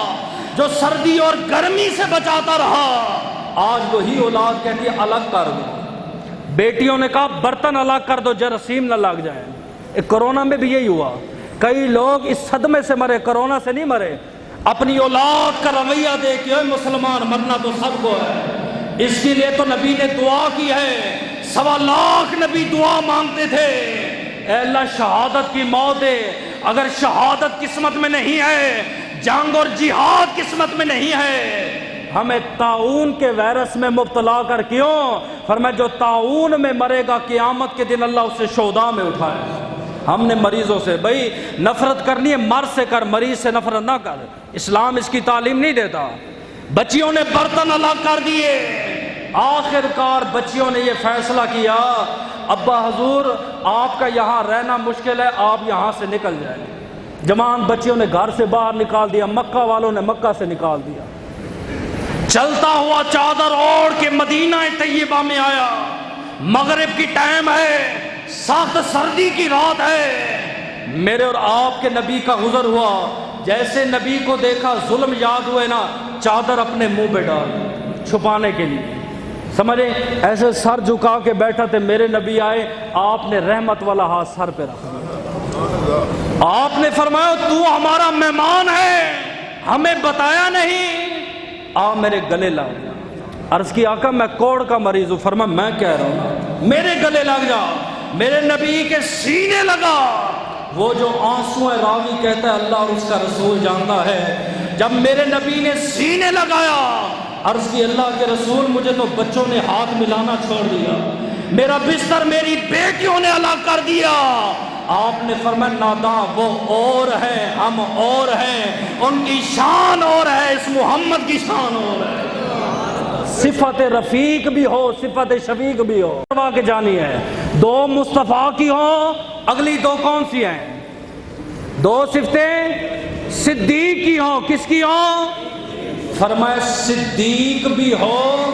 جو سردی اور گرمی سے بچاتا رہا, آج وہی اولاد کہتی ہے الگ کر دو. بیٹیوں نے کہا برتن الگ کر دو جراثیم نہ لگ جائیں. کورونا میں بھی یہی ہوا, کئی لوگ اس صدمے سے مرے, کورونا سے نہیں مرے. اپنی اولاد کا رویہ دیکھ کے مسلمان مرنا تو سب کو ہے. اس کے لیے تو نبی نے دعا کی ہے, 1.25 لاکھ نبی دعا مانگتے تھے, اے اللہ شہادت کی موت دے. اگر شہادت قسمت میں نہیں ہے, جنگ اور جہاد قسمت میں نہیں ہے, ہمیں طاعون کے وائرس میں مبتلا کر کیوں؟ فرمایا جو طاعون میں مرے گا قیامت کے دن اللہ اسے شہداء میں اٹھائے. ہم نے مریضوں سے بھائی نفرت کرنی ہے, مرض سے کر, مریض سے نفرت نہ کر. اسلام اس کی تعلیم نہیں دیتا. بچیوں نے برتن الگ کر دیے. آخر کار بچیوں نے یہ فیصلہ کیا ابا حضور آپ کا یہاں رہنا مشکل ہے, آپ یہاں سے نکل جائیں. جوان بچیوں نے گھر سے باہر نکال دیا, مکہ والوں نے مکہ سے نکال دیا. چلتا ہوا چادر اوڑھ کے مدینہ طیبہ میں آیا. مغرب کی ٹائم ہے, سخت سردی کی رات ہے. میرے اور آپ کے نبی کا گزر ہوا, جیسے نبی کو دیکھا ظلم یاد ہوئے نا, چادر اپنے منہ پہ ڈال چھپانے کے لیے. سمجھے ایسے سر جھکا کے بیٹھا تھے، میرے نبی آئے، آپ نے رحمت والا ہاتھ سر پہ رکھا، آپ نے فرمایا تو ہمارا مہمان ہے، ہمیں بتایا نہیں، آ میرے گلے لگ جا۔ عرض کی آقا میں کوڑ کا مریض ہوں، فرمایا میں کہہ رہا ہوں میرے گلے لگ جا، میرے نبی کے سینے لگا۔ وہ جو آنسو ہے راوی کہتا ہے اللہ اور اس کا رسول جانتا ہے، جب میرے نبی نے سینے لگایا، عرض کی اللہ کے رسول مجھے تو بچوں نے ہاتھ ملانا چھوڑ دیا، میرا بستر میری بیٹیوں نے الگ کر دیا۔ آپ نے فرمایا نادا وہ اور ہے، ہم اور ہیں، ان کی شان اور ہے، اس محمد کی شان اور ہے۔ صفت رفیق بھی ہو، صفت شفیق بھی ہو، کے جانی ہے۔ دو مصطفیٰ کی ہو، اگلی دو کون سی ہیں؟ دو صفتیں صدیق کی ہوں، کس کی ہوں؟ فرمایا صدیق بھی ہو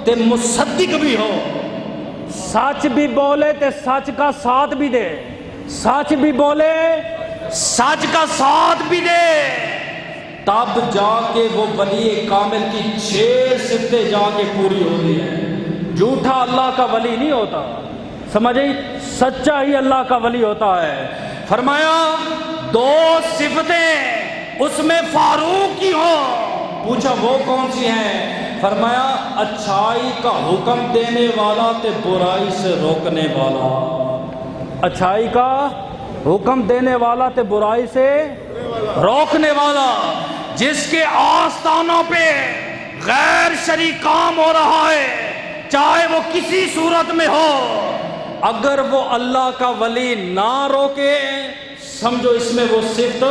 تے مصدق بھی ہو، سچ بھی بولے تے سچ کا ساتھ بھی دے، سچ بھی بولے سچ کا ساتھ بھی دے، تب جا کے وہ ولی کامل کی 6 صفتیں جا کے پوری ہوتی ہیں۔ جھوٹا اللہ کا ولی نہیں ہوتا، سمجھے، سچا ہی اللہ کا ولی ہوتا ہے۔ فرمایا 2 صفتیں اس میں فاروق کی ہو، پوچھا وہ کون سی ہیں؟ فرمایا اچھائی کا حکم دینے والا تے برائی سے روکنے والا، اچھائی کا حکم دینے والا تے برائی سے روکنے والا، جس کے آستانوں پہ غیر شرعی کام ہو رہا ہے، چاہے وہ کسی صورت میں ہو، اگر وہ اللہ کا ولی نہ روکے سمجھو اس میں وہ صفت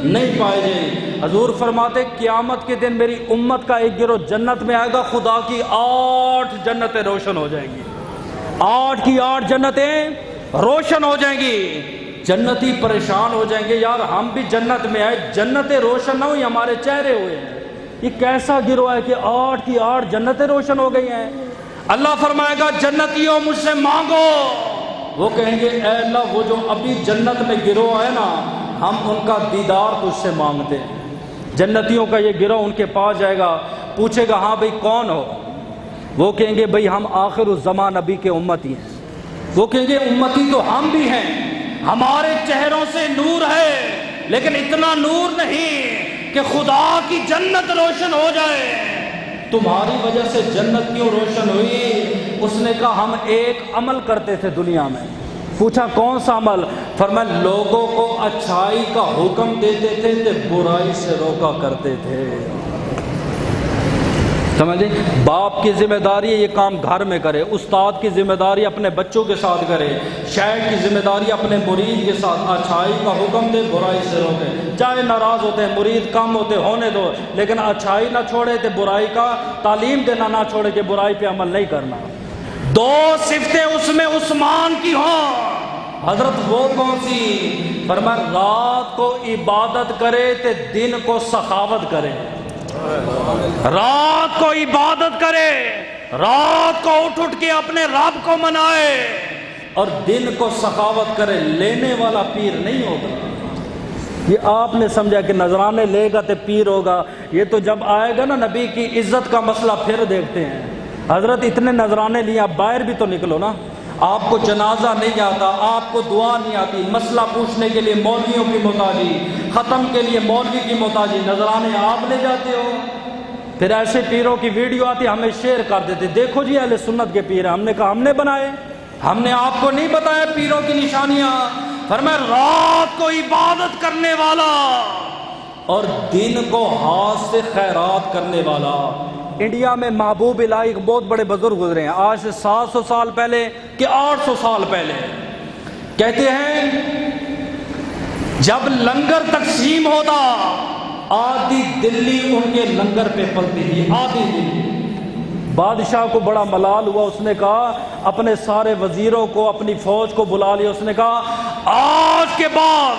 نہیں پائے جائے۔ حضور فرماتے قیامت کے دن میری امت کا ایک گروہ جنت میں آئے گا، خدا کی 8 جنتیں روشن ہو جائیں گی، 8 کی 8 جنتیں روشن ہو جائیں گی۔ جنتی پریشان ہو جائیں گے، یار ہم بھی جنت میں آئے، جنتیں روشن نہ ہوئی، ہمارے چہرے ہوئے ہیں، یہ کیسا گروہ ہے کہ 8 کی 8 جنتیں روشن ہو گئی ہیں۔ اللہ فرمائے گا جنتیوں مجھ سے مانگو، وہ کہیں گے اے اللہ وہ جو ابھی جنت میں گروہ ہے نا، ہم ان کا دیدار تجھ سے مانگتے ہیں۔ جنتیوں کا یہ گروہ ان کے پاس جائے گا، پوچھے گا ہاں بھئی کون ہو؟ وہ کہیں گے بھئی ہم آخر الزمان نبی کے امتی ہیں۔ وہ کہیں گے امتی تو ہم بھی ہیں، ہمارے چہروں سے نور ہے، لیکن اتنا نور نہیں کہ خدا کی جنت روشن ہو جائے۔ تمہاری وجہ سے جنت کیوں روشن ہوئی؟ اس نے کہا ہم ایک عمل کرتے تھے دنیا میں۔ پوچھا کون سا عمل؟ فرمایا لوگوں کو اچھائی کا حکم دیتے تھے تے برائی سے روکا کرتے تھے۔ سمجھے، باپ کی ذمہ داری ہے یہ کام گھر میں کرے، استاد کی ذمہ داری اپنے بچوں کے ساتھ کرے، شیخ کی ذمہ داری اپنے مرید کے ساتھ اچھائی کا حکم دے، برائی سے روکے۔ چاہے ناراض ہوتے ہیں مرید، کم ہوتے ہونے دو، لیکن اچھائی نہ چھوڑے تے برائی کا تعلیم دینا نہ چھوڑے کہ برائی پہ عمل نہیں کرنا۔ 2 صفتیں اس میں عثمان کی ہوں، حضرت وہ کون سی؟ فرمایا رات کو عبادت کرے تے دن کو سخاوت کرے، رات کو عبادت کرے، رات کو اٹھ کے اپنے رب کو منائے، اور دن کو سخاوت کرے۔ لینے والا پیر نہیں ہوگا، یہ آپ نے سمجھا کہ نذرانے لے گا تو پیر ہوگا، یہ تو جب آئے گا نا نبی کی عزت کا مسئلہ پھر دیکھتے ہیں۔ حضرت اتنے نذرانے لیے، آپ باہر بھی تو نکلو نا، آپ کو جنازہ نہیں آتا، آپ کو دعا نہیں آتی، مسئلہ پوچھنے کے لیے مولویوں کی محتاجی، ختم کے لیے مولوی کی محتاجی، نذرانے آپ لے جاتے ہو۔ پھر ایسے پیروں کی ویڈیو آتی، ہمیں شیئر کر دیتے، دیکھو جی اہل سنت کے پیر ہیں، ہم نے کہا ہم نے بنائے، ہم نے آپ کو نہیں بتایا پیروں کی نشانیاں۔ فرمایا رات کو عبادت کرنے والا اور دن کو ہاتھ سے خیرات کرنے والا۔ انڈیا میں محبوب الہی ایک بہت بڑے بزرگ گزرے ہیں، آج سے 700 سال پہلے کہ 800 سال پہلے، کہتے ہیں جب لنگر تقسیم ہوتا آدھی دلی ان کے لنگر پہ پلتی تھی، آدھی دلی۔ بادشاہ کو بڑا ملال ہوا، اس نے کہا اپنے سارے وزیروں کو، اپنی فوج کو بلا لیا، اس نے کہا آج کے بعد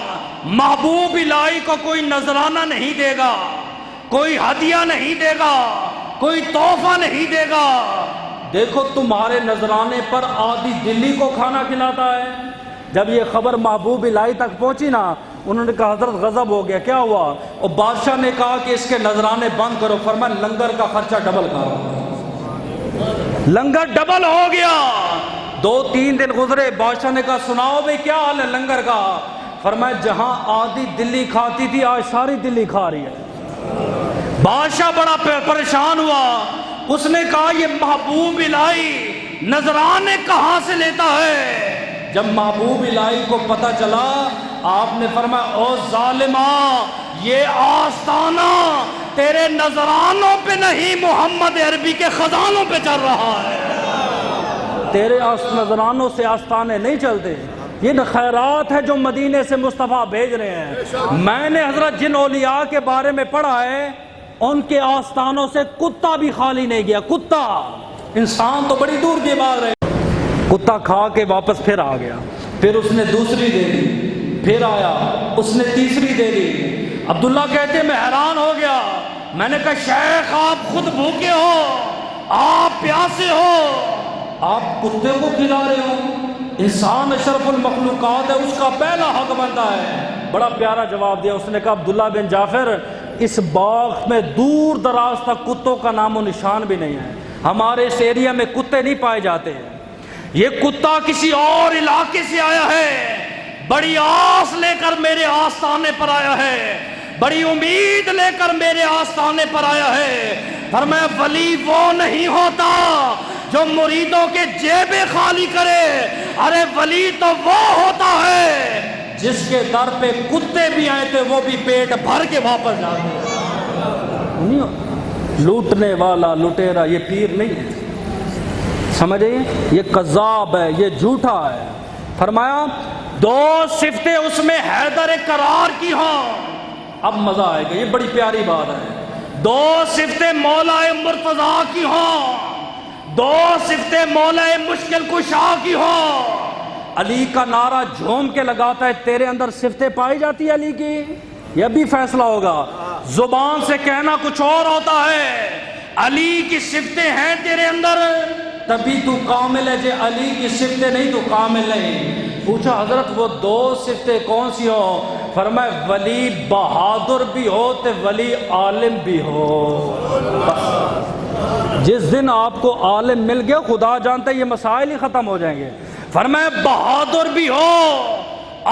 محبوب الہی کو کوئی نذرانہ نہیں دے گا، کوئی ہدیہ نہیں دے گا، کوئی تحفہ نہیں دے گا۔ دیکھو تمہارے نذرانے پر آدھی دلی کو کھانا کھلاتا ہے۔ جب یہ خبر محبوب الہی تک پہنچی نا، انہوں نے کہا حضرت غضب ہو گیا، کیا ہوا؟ اور بادشاہ نے کہا کہ اس کے نذرانے بند کرو۔ فرمایا لنگر کا خرچہ ڈبل کرو۔ لنگر ڈبل ہو گیا. 2-3 دن گزرے, بادشاہ نے کہا سناؤ بھائی کیا حال ہے لنگر کا؟ فرمایا جہاں آدھی دلی کھاتی تھی آج ساری دلی کھا رہی ہے. بادشاہ بڑا پریشان ہوا. اس نے کہا یہ محبوب الہی نذرانے کہاں سے لیتا ہے؟ جب محبوب الہی کو پتہ چلا, آپ نے فرمایا او ظالمہ, یہ آستانہ تیرے نذرانوں پہ نہیں محمد عربی کے خزانوں پہ چل رہا ہے. تیرے نذرانوں سے آستانے نہیں چلتے, یہ خیرات ہے جو مدینے سے مصطفیٰ بھیج رہے ہیں. میں نے حضرت جن اولیاء کے بارے میں پڑھا ہے, ان کے آستانوں سے کتا بھی خالی نہیں گیا. کتا, انسان تو بڑی دور کی بات ہے. کتا کھا کے واپس پھر آ گیا, پھر اس نے دوسری دے دی, پھر آیا, اس نے تیسری دے دی. عبداللہ کہتے ہیں میں حیران ہو گیا. میں نے کہا شیخ آپ خود بھوکے ہو, آپ پیاسے ہو, آپ کتے کو کھلا رہے ہو. انسان اشرف المخلوقات ہے, اس کا پہلا حق بنتا ہے. بڑا پیارا جواب دیا. اس نے کہا عبداللہ بن جعفر, اس باغ میں دور دراز تک کتوں کا نام و نشان بھی نہیں ہے. ہمارے اس ایریا میں کتے نہیں پائے جاتے ہیں. یہ کتا کسی اور علاقے سے آیا ہے, بڑی آس لے کر میرے آستانے پر آیا ہے, بڑی امید لے کر میرے آستانے پر آیا ہے. فرمایا ولی وہ نہیں ہوتا جو مریدوں کے جیبیں خالی کرے, ارے ولی تو وہ ہوتا ہے جس کے در پہ کتے بھی آئے تھے وہ بھی پیٹ بھر کے واپس جاتے. لوٹنے والا لٹیرا یہ پیر نہیں ہے, سمجھے, یہ کذاب ہے, یہ جھوٹا ہے. فرمایا 2 صفتیں اس میں حیدر کرار کی ہوں. اب مزہ آئے گا, یہ بڑی پیاری بات ہے. 2 صفتیں مولا مرتضیٰ کی ہوں, 2 صفتیں مولا مشکل کشا کی ہوں. علی کا نعرہ جھوم کے لگاتا ہے, تیرے اندر صفتیں پائی جاتی ہے علی کی, یہ بھی فیصلہ ہوگا. زبان سے کہنا کچھ اور ہوتا ہے. علی کی صفتیں ہیں تیرے اندر تبھی تو کامل ہے, جے علی کی صفتیں نہیں تو کامل نہیں. پوچھا حضرت وہ 2 صفتیں کون سی ہو؟ فرمایا ولی بہادر بھی ہو تو ولی عالم بھی ہو. جس دن آپ کو عالم مل گیا خدا جانتا ہے یہ مسائل ہی ختم ہو جائیں گے. فرمایا بہادر بھی ہو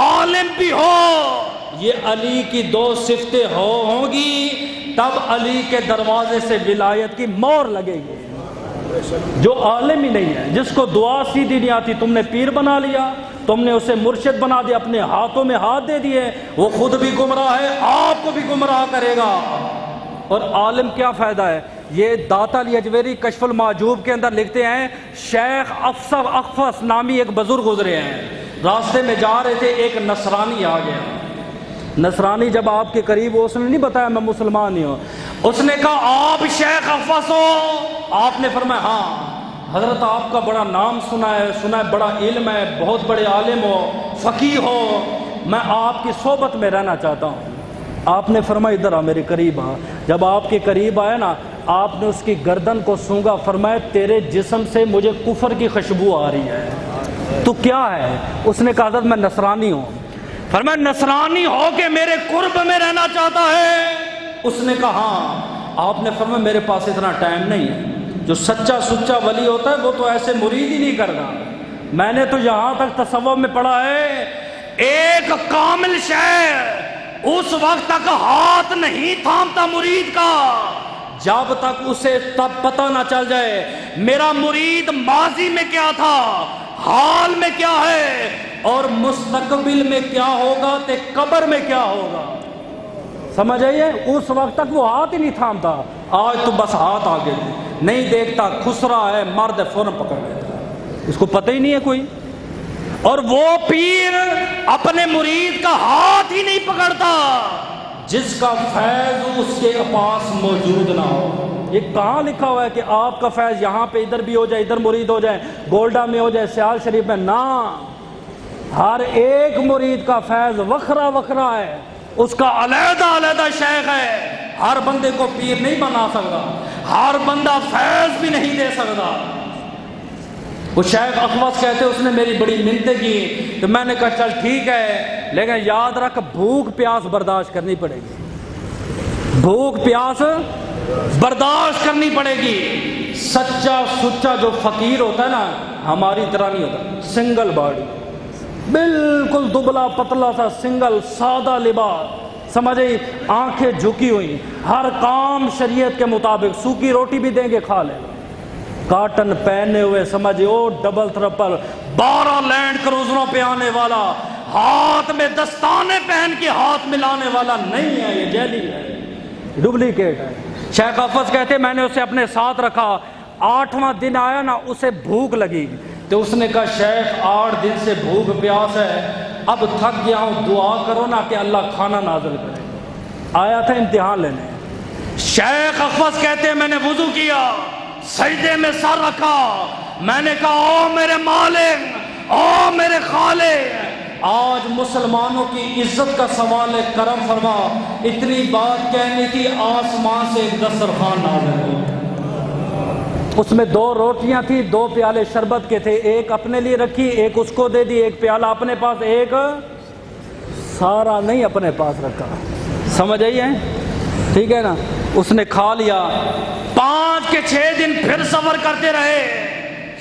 عالم بھی ہو, یہ علی کی 2 صفتیں ہوں گی تب علی کے دروازے سے ولایت کی مور لگے گی. جو عالم ہی نہیں ہے, جس کو دعا سیدھی نہیں آتی, تم نے پیر بنا لیا, تم نے اسے مرشد بنا دیا, اپنے ہاتھوں میں ہاتھ دے دیے, وہ خود بھی گمراہ ہے, آپ کو بھی گمراہ کرے گا. اور عالم کیا فائدہ ہے؟ یہ داتا علی اجویری کشف المعجوب کے اندر لکھتے ہیں, شیخ افسر اخفص نامی ایک بزرگ گزرے ہیں, راستے میں جا رہے تھے, ایک نصرانی آ گیا. نصرانی جب آپ کے قریب ہو, اس نے نہیں بتایا میں مسلمان ہی ہوں, اس نے کہا آپ شیخ افس ہو؟ آپ نے فرمایا ہاں حضرت آپ کا بڑا نام سنا ہے, بڑا علم ہے, بہت بڑے عالم ہو, فقیہ ہو, میں آپ کی صحبت میں رہنا چاہتا ہوں. آپ نے فرمایا ادھر آ میرے قریب آ. جب آپ کے قریب آئے نا, آپ نے اس کی گردن کو سونگا, فرمایا تیرے جسم سے مجھے کفر کی خوشبو آ رہی ہے, تو کیا ہے؟ اس نے کہا حضرت میں نصرانی ہوں. فرمایا نصرانی ہو کے میرے قرب میں رہنا چاہتا ہے؟ اس نے کہا ہاں. آپ نے فرمایا میرے پاس اتنا ٹائم نہیں ہے, جو سچا سچا ولی ہوتا ہے وہ تو ایسے مرید ہی نہیں کرتا. میں نے تو یہاں تک تصوف میں پڑھا ہے, ایک کامل شیخ اس وقت تک ہاتھ نہیں تھامتا مرید کا جب تک اسے تب پتہ نہ چل جائے میرا مرید ماضی میں کیا تھا, حال میں کیا ہے, اور مستقبل میں کیا ہوگا, تے قبر میں کیا ہوگا. سمجھ آئیے, اس وقت تک وہ ہاتھ ہی نہیں تھامتا. آج تو بس ہاتھ آگے نہیں دیکھتا, خسرا ہے, مرد فوراً پکڑ لیتا, اس کو پتہ ہی نہیں ہے کوئی. اور وہ پیر اپنے مرید کا ہاتھ ہی نہیں پکڑتا جس کا فیض اس کے پاس موجود نہ ہو. یہ کہاں لکھا ہوا ہے کہ آپ کا فیض یہاں پہ ادھر بھی ہو جائے, ادھر مرید ہو جائے, گولڈا میں ہو جائے, سیال شریف میں؟ نہ, ہر ایک مرید کا فیض وکھرا وکھرا ہے, اس کا علیحدہ علیحدہ شیخ ہے. ہر بندے کو پیر نہیں بنا سکتا, ہر بندہ فیض بھی نہیں دے سکتا. وہ شیخ اخوص کہتے اس نے میری بڑی منتیں کی, تو میں نے کہا چل ٹھیک ہے, لیکن یاد رکھ بھوک پیاس برداشت کرنی پڑے گی, بھوک پیاس برداشت کرنی پڑے گی. سچا سچا جو فقیر ہوتا ہے نا ہماری طرح نہیں ہوتا، سنگل باڈی، بالکل دبلا پتلا سا سنگل سادہ لباس، سمجھے، آنکھیں جھکی ہوئی، ہر کام شریعت کے مطابق، سوکھی روٹی بھی دیں گے کھا لے، کاٹن پہنے ہوئے، سمجھے، او ڈبل ترپل 12 لینڈ کروزروں پہ آنے والا، ہاتھ میں دستانے پہن کے ہاتھ ملانے والا نہیں ہے، یہ جعلی ہے، ڈپلیکیٹ ہے۔ شیخ حافظ کہتے میں نے اسے اپنے ساتھ رکھا، 8واں دن آیا نا، اسے بھوک لگی تو اس نے کہا شیخ 8 دن سے بھوک پیاس ہے، اب تھک گیا ہوں، دعا کرو نا کہ اللہ کھانا نازل کرے۔ آیا تھا امتحان لینے۔ شیخ حافظ کہتے میں نے وضو کیا، سجدے میں سر رکھا، میں نے کہا او میرے مالک، او میرے خالق، آج مسلمانوں کی عزت کا سوال ہے، کرم فرما، اتنی بات کہنی تھی، آسمان سے ایک دسترخوان نازل ہو، اس میں 2 روٹیاں تھی، 2 پیالے شربت کے تھے، ایک اپنے لیے رکھی، ایک اس کو دے دی، ایک پیالہ اپنے پاس، ایک سارا نہیں اپنے پاس رکھا، سمجھ آئی ہے؟ ٹھیک ہے نا، اس نے کھا لیا۔ 5 کے 6 دن پھر صبر کرتے رہے،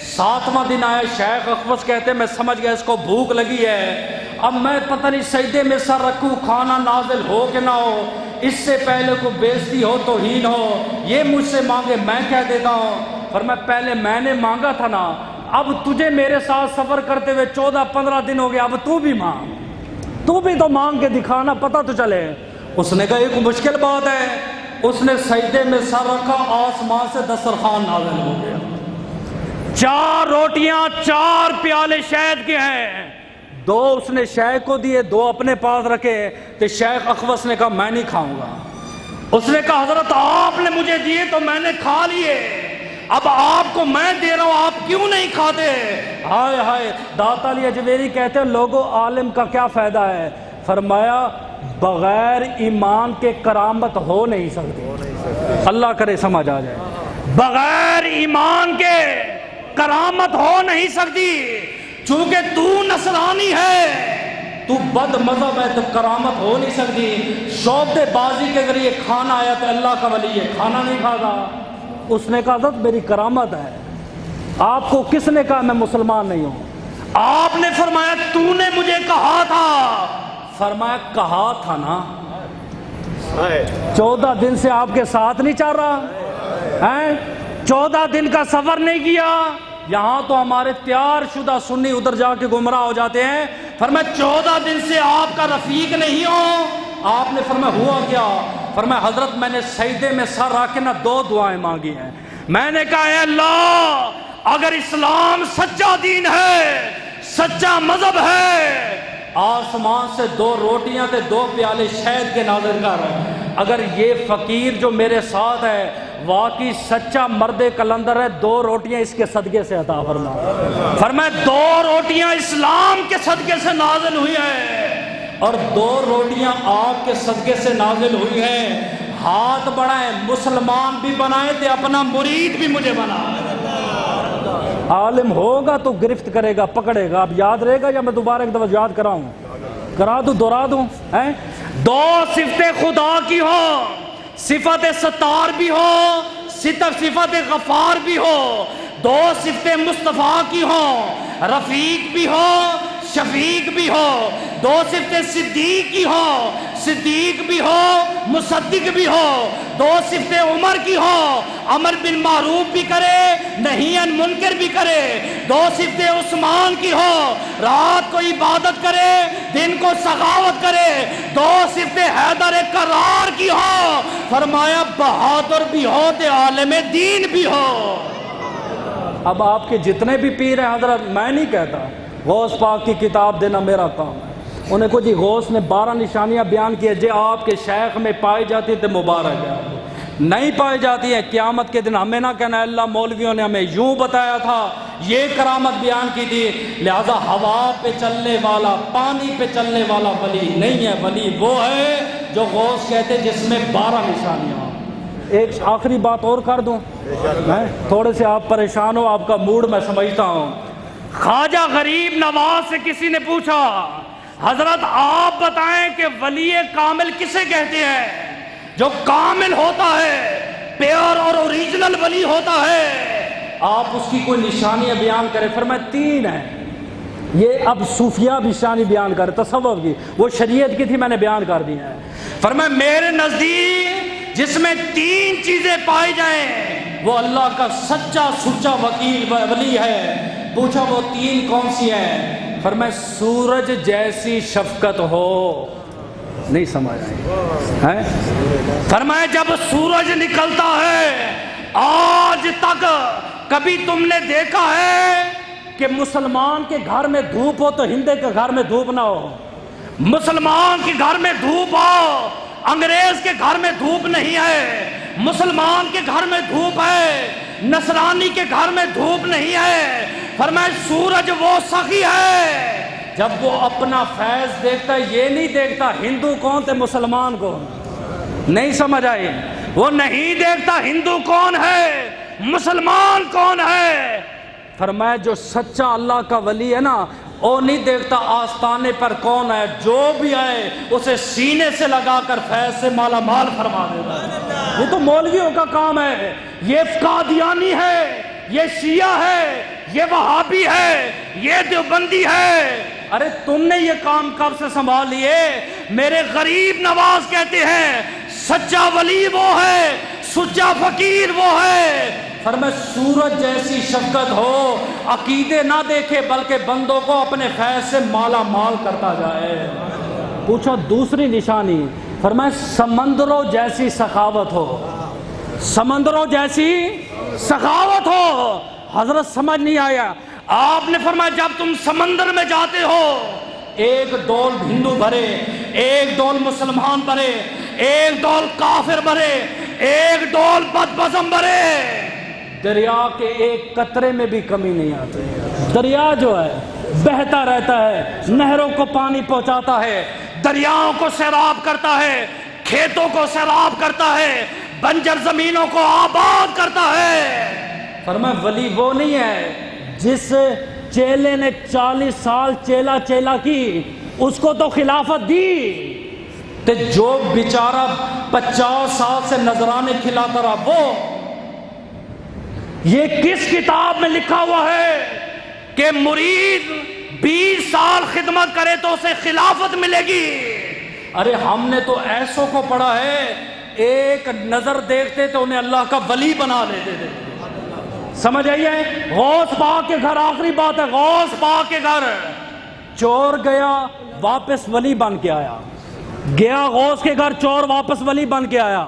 7واں دن آیا، شیخ اخوص کہتے میں سمجھ گیا اس کو بھوک لگی ہے، اب میں پتہ نہیں سجدے میں سر رکھوں، کھانا نازل ہو کہ نہ ہو، اس سے پہلے کو بےزتی ہو توہین ہو، یہ مجھ سے مانگے میں کہہ دیتا ہوں، فرمایا پہلے میں نے مانگا تھا نا، اب تجھے میرے ساتھ سفر کرتے ہوئے 14-15 دن ہو گیا، اب تو بھی مانگ، تو بھی تو مانگ کے دکھانا، پتہ تو چلے۔ اس نے کہا ایک مشکل بات ہے، اس نے سجدے میں سر رکھا، آسمان سے دسترخوان نازل ہو گیا، 4 روٹیاں 4 پیالے شہد کے ہیں، 2 اس نے شیخ کو دیے، 2 اپنے پاس رکھے، تو شیخ اخوص نے کہا میں نہیں کھاؤں گا۔ اس نے کہا حضرت آپ نے مجھے دیے تو میں نے کھا لیے، اب آپ کو میں دے رہا ہوں، آپ کیوں نہیں کھاتے؟ ہائے ہائے، داتا علی اجویری کہتے ہیں لوگوں عالم کا کیا فائدہ ہے؟ فرمایا بغیر ایمان کے کرامت ہو نہیں سکتی، اللہ کرے سمجھ آ جائے، بغیر ایمان کے کرامت ہو نہیں سکتی، چونکہ تو نصرانی ہے، تو بد مذہب ہے، تو کرامت ہو نہیں سکتی۔ شعبدے بازی کے ذریعے کھانا آیا تو اللہ کا ولی ہے، کھانا نہیں کھاتا۔ اس نے کہا حضرت میری کرامت ہے، آپ کو کس نے کہا میں مسلمان نہیں ہوں؟ آپ نے فرمایا تو نے مجھے کہا تھا، فرمایا کہا تھا نا، 14 دن سے آپ کے ساتھ نہیں چل رہا ہے، 14 دن کا سفر نہیں کیا، یہاں تو ہمارے تیار شدہ سنی ادھر جا کے گمراہ ہو جاتے ہیں، فرمایا 14 دن سے آپ کا رفیق نہیں ہو۔ آپ نے فرمایا ہوا کیا؟ فرمایا حضرت میں نے سجدے میں سر رکھ کے 2 دعائیں مانگی ہیں، میں نے کہا اے اللہ اگر اسلام سچا دین ہے، سچا مذہب ہے، آسمان سے 2 روٹیاں تے 2 پیالے شہد کے نازل کر، اگر یہ فقیر جو میرے ساتھ ہے واقعی سچا مرد کلندر ہے، 2 روٹیاں اس کے صدقے سے عطا فرما۔ فرمایا 2 روٹیاں اسلام کے صدقے سے نازل ہوئی ہیں، اور 2 روٹیاں آپ کے صدقے سے نازل ہوئی ہیں، ہاتھ بڑھائیں، مسلمان بھی بنائے تے اپنا مرید بھی مجھے بنا۔ عالم ہوگا تو گرفت کرے گا، پکڑے گا، اب یاد رہے گا یا میں دوبارہ ایک دفعہ یاد کراؤں، کرا دوں، دہرا دوں؟ 2 صفتیں خدا کی ہو، صفت ستار بھی ہو، صفت غفار بھی ہو، 2 صفتیں مصطفیٰ کی ہوں، رفیق بھی ہو، شفیق بھی ہو، 2 صفتیں صدیق کی ہو، صدیق بھی ہو، مصدق بھی ہو، 2 صفتیں عمر کی ہو، امر بالمعروف بھی کرے، نہی عن منکر بھی کرے، 2 صفتیں عثمان کی ہو، رات کو عبادت کرے، دن کو سخاوت کرے، 2 صفتیں حیدر کرار کی ہو، فرمایا بہادر بھی ہو تے عالم دین بھی ہو۔ اب آپ کے جتنے بھی پیر ہیں حضرت، میں نہیں کہتا غوث پاک کی کتاب دینا میرا کام ہے، انہیں کو جی غوث نے 12 نشانیاں بیان کی جی آپ کے شیخ میں پائی جاتی تھے، مبارک ہے، نہیں پائی جاتی ہے قیامت کے دن ہمیں نہ کہنا اللہ مولویوں نے ہمیں یوں بتایا تھا، یہ کرامت بیان کی تھی، لہذا ہوا پہ چلنے والا، پانی پہ چلنے والا ولی نہیں ہے، ولی وہ ہے جو غوث کہتے جس میں 12 نشانیاں۔ ایک آخری بات اور کر دوں، تھوڑے سے آپ پریشان ہو، آپ کا موڈ میں سمجھتا ہوں۔ خواجہ غریب نواز سے کسی نے پوچھا حضرت آپ بتائیں کہ ولی کامل کسے کہتے ہیں؟ جو کامل ہوتا ہے پیور اور اوریجنل ولی ہوتا ہے آپ اس کی کوئی نشانیاں بیان کریں. فرمایا 3 ہیں. یہ اب صوفیہ نشانی بیان کر تصوف کی، وہ شریعت کی تھی میں نے بیان کر دی ہیں. فرمایا میرے نزدیک جس میں 3 چیزیں پائی جائیں وہ اللہ کا سچا سچا وکیل ولی ہے. پوچھا وہ 3 کون سی ہیں؟ فرمایا سورج جیسی شفقت ہو. نہیں سمجھ آئی؟ فرمایا جب سورج نکلتا ہے آج تک کبھی تم نے دیکھا ہے کہ مسلمان کے گھر میں دھوپ ہو تو ہندو کے گھر میں دھوپ نہ ہو؟ مسلمان کے گھر میں دھوپ ہو، انگریز کے گھر میں دھوپ نہیں ہے. مسلمان کے گھر میں دھوپ ہے، نصرانی کے گھر میں دھوپ نہیں ہے. فرمایا سورج وہ سخی ہے جب وہ اپنا فیض دیکھتا ہے، یہ نہیں دیکھتا ہندو کون تھے مسلمان کون. نہیں سمجھ آئی؟ وہ نہیں دیکھتا ہندو کون ہے مسلمان کون ہے. فرمایا جو سچا اللہ کا ولی ہے نا وہ نہیں دیکھتا آستانے پر کون ہے، جو بھی آئے اسے سینے سے لگا کر فیض سے مالا مال فرما دیتا ہے. یہ تو مولویوں کا کام ہے. یہ قادیانی ہے، یہ شیعہ ہے، یہ وہابی ہے، یہ دیوبندی ہے. ارے تم نے یہ کام کب سے سنبھال لیے؟ میرے غریب نواز کہتے ہیں سچا ولی وہ ہے، سچا فقیر وہ ہے. فرمایا سورج جیسی شفقت ہو، عقیدے نہ دیکھے بلکہ بندوں کو اپنے فیض سے مالا مال کرتا جائے. پوچھو دوسری نشانی. فرمایا سمندروں جیسی سخاوت ہو. سمندروں جیسی سخاوت ہو. حضرت سمجھ نہیں آیا. آپ نے فرمایا جب تم سمندر میں جاتے ہو ایک ڈول ہندو بھرے، ایک ڈول مسلمان بھرے، ایک ڈول کافر بھرے، ایک ڈول بدبزم بھرے، دریا کے ایک قطرے میں بھی کمی نہیں آتی. دریا جو ہے بہتا رہتا ہے، نہروں کو پانی پہنچاتا ہے، دریاؤں کو سیراب کرتا ہے، کھیتوں کو سیراب کرتا ہے، بنجر زمینوں کو آباد کرتا ہے. فرمایا ولی وہ نہیں ہے جس چیلے نے 40 سال چیلا کی، اس کو تو خلافت دی، تو جو بیچارہ 50 سال سے نذرانے کھلاتا رہا وہ. یہ کس کتاب میں لکھا ہوا ہے کہ مرید 20 سال خدمت کرے تو اسے خلافت ملے گی؟ ارے ہم نے تو ایسوں کو پڑھا ہے ایک نظر دیکھتے تو انہیں اللہ کا ولی بنا لیتے تھے. سمجھ آئیے؟ غوث پاک کے گھر آخری بات ہے، غوث پاک کے گھر چور گیا واپس ولی بن کے آیا. گیا غوث کے گھر چور واپس ولی بن کے آیا.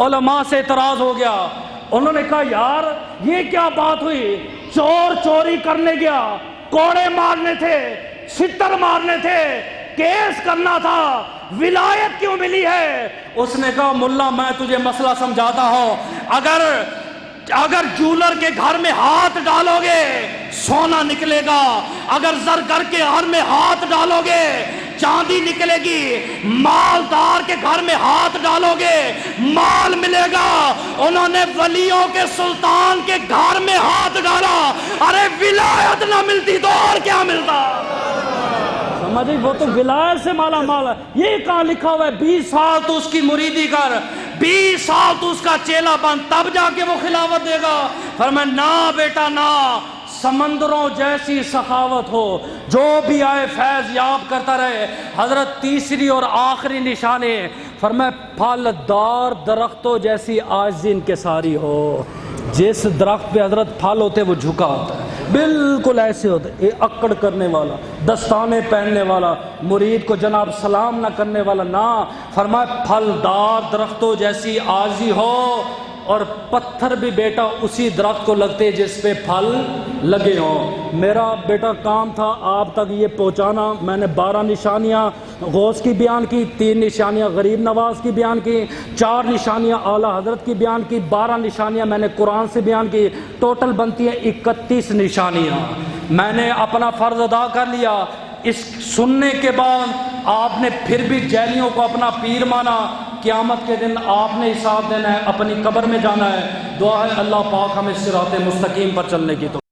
علماء سے اعتراض ہو گیا. انہوں نے کہا یار یہ کیا بات ہوئی؟ چور چوری کرنے گیا، کوڑے مارنے تھے، چھتر مارنے تھے، کیس کرنا تھا، ولایت کیوں ملی ہے؟ اس نے کہا ملا میں تجھے مسئلہ سمجھاتا ہوں، اگر جولر کے گھر میں ہاتھ ڈالو گے سونا نکلے گا، اگر زرگر کے گھر میں ہاتھ ڈالو گے چاندی نکلے گی، مالدار کے گھر میں ہاتھ ڈالو گے مال ملے گا. انہوں نے ولیوں کے سلطان کے گھر میں ہاتھ ڈالا. ارے ولایت نہ ملتی تو اور کیا ملتا؟ سمجھے؟ وہ تو ولایت سے مالا مال ہے. یہ کہاں لکھا ہوا ہے 20 سال تو اس کی مریدی کر، 20 سال تو اس کا چیلا بن، تب جا کے وہ خلافت دے گا. فرمایا نہ بیٹا نہ، سمندروں جیسی سخاوت ہو، جو بھی آئے فیض یاب کرتا رہے. حضرت تیسری اور آخری نشانی فرمایا پھلدار درختوں جیسی عاجزی انکساری ہو. جس درخت پہ حضرت پھل ہوتے وہ جھکا ہوتا ہے، بالکل ایسے ہوتے، یہ اکڑ کرنے والا، دستانے پہننے والا، مرید کو جناب سلام نہ کرنے والا نہ. فرمایا پھلدار درختوں جیسی عاجزی ہو، اور پتھر بھی بیٹا اسی درخت کو لگتے جس پہ پھل لگے ہوں. میرا بیٹا کام تھا آپ تک یہ پہنچانا. میں نے 12 نشانیاں غوث کی بیان کی، 3 نشانیاں غریب نواز کی بیان کی، 4 نشانیاں اعلیٰ حضرت کی بیان کی، 12 نشانیاں میں نے قرآن سے بیان کی. ٹوٹل بنتی ہیں 31 نشانیاں. میں نے اپنا فرض ادا کر لیا. اس سننے کے بعد آپ نے پھر بھی جیلیوں کو اپنا پیر مانا. قیامت کے دن آپ نے حساب دینا ہے، اپنی قبر میں جانا ہے. دعا ہے اللہ پاک ہمیں صراط مستقیم پر چلنے کی تو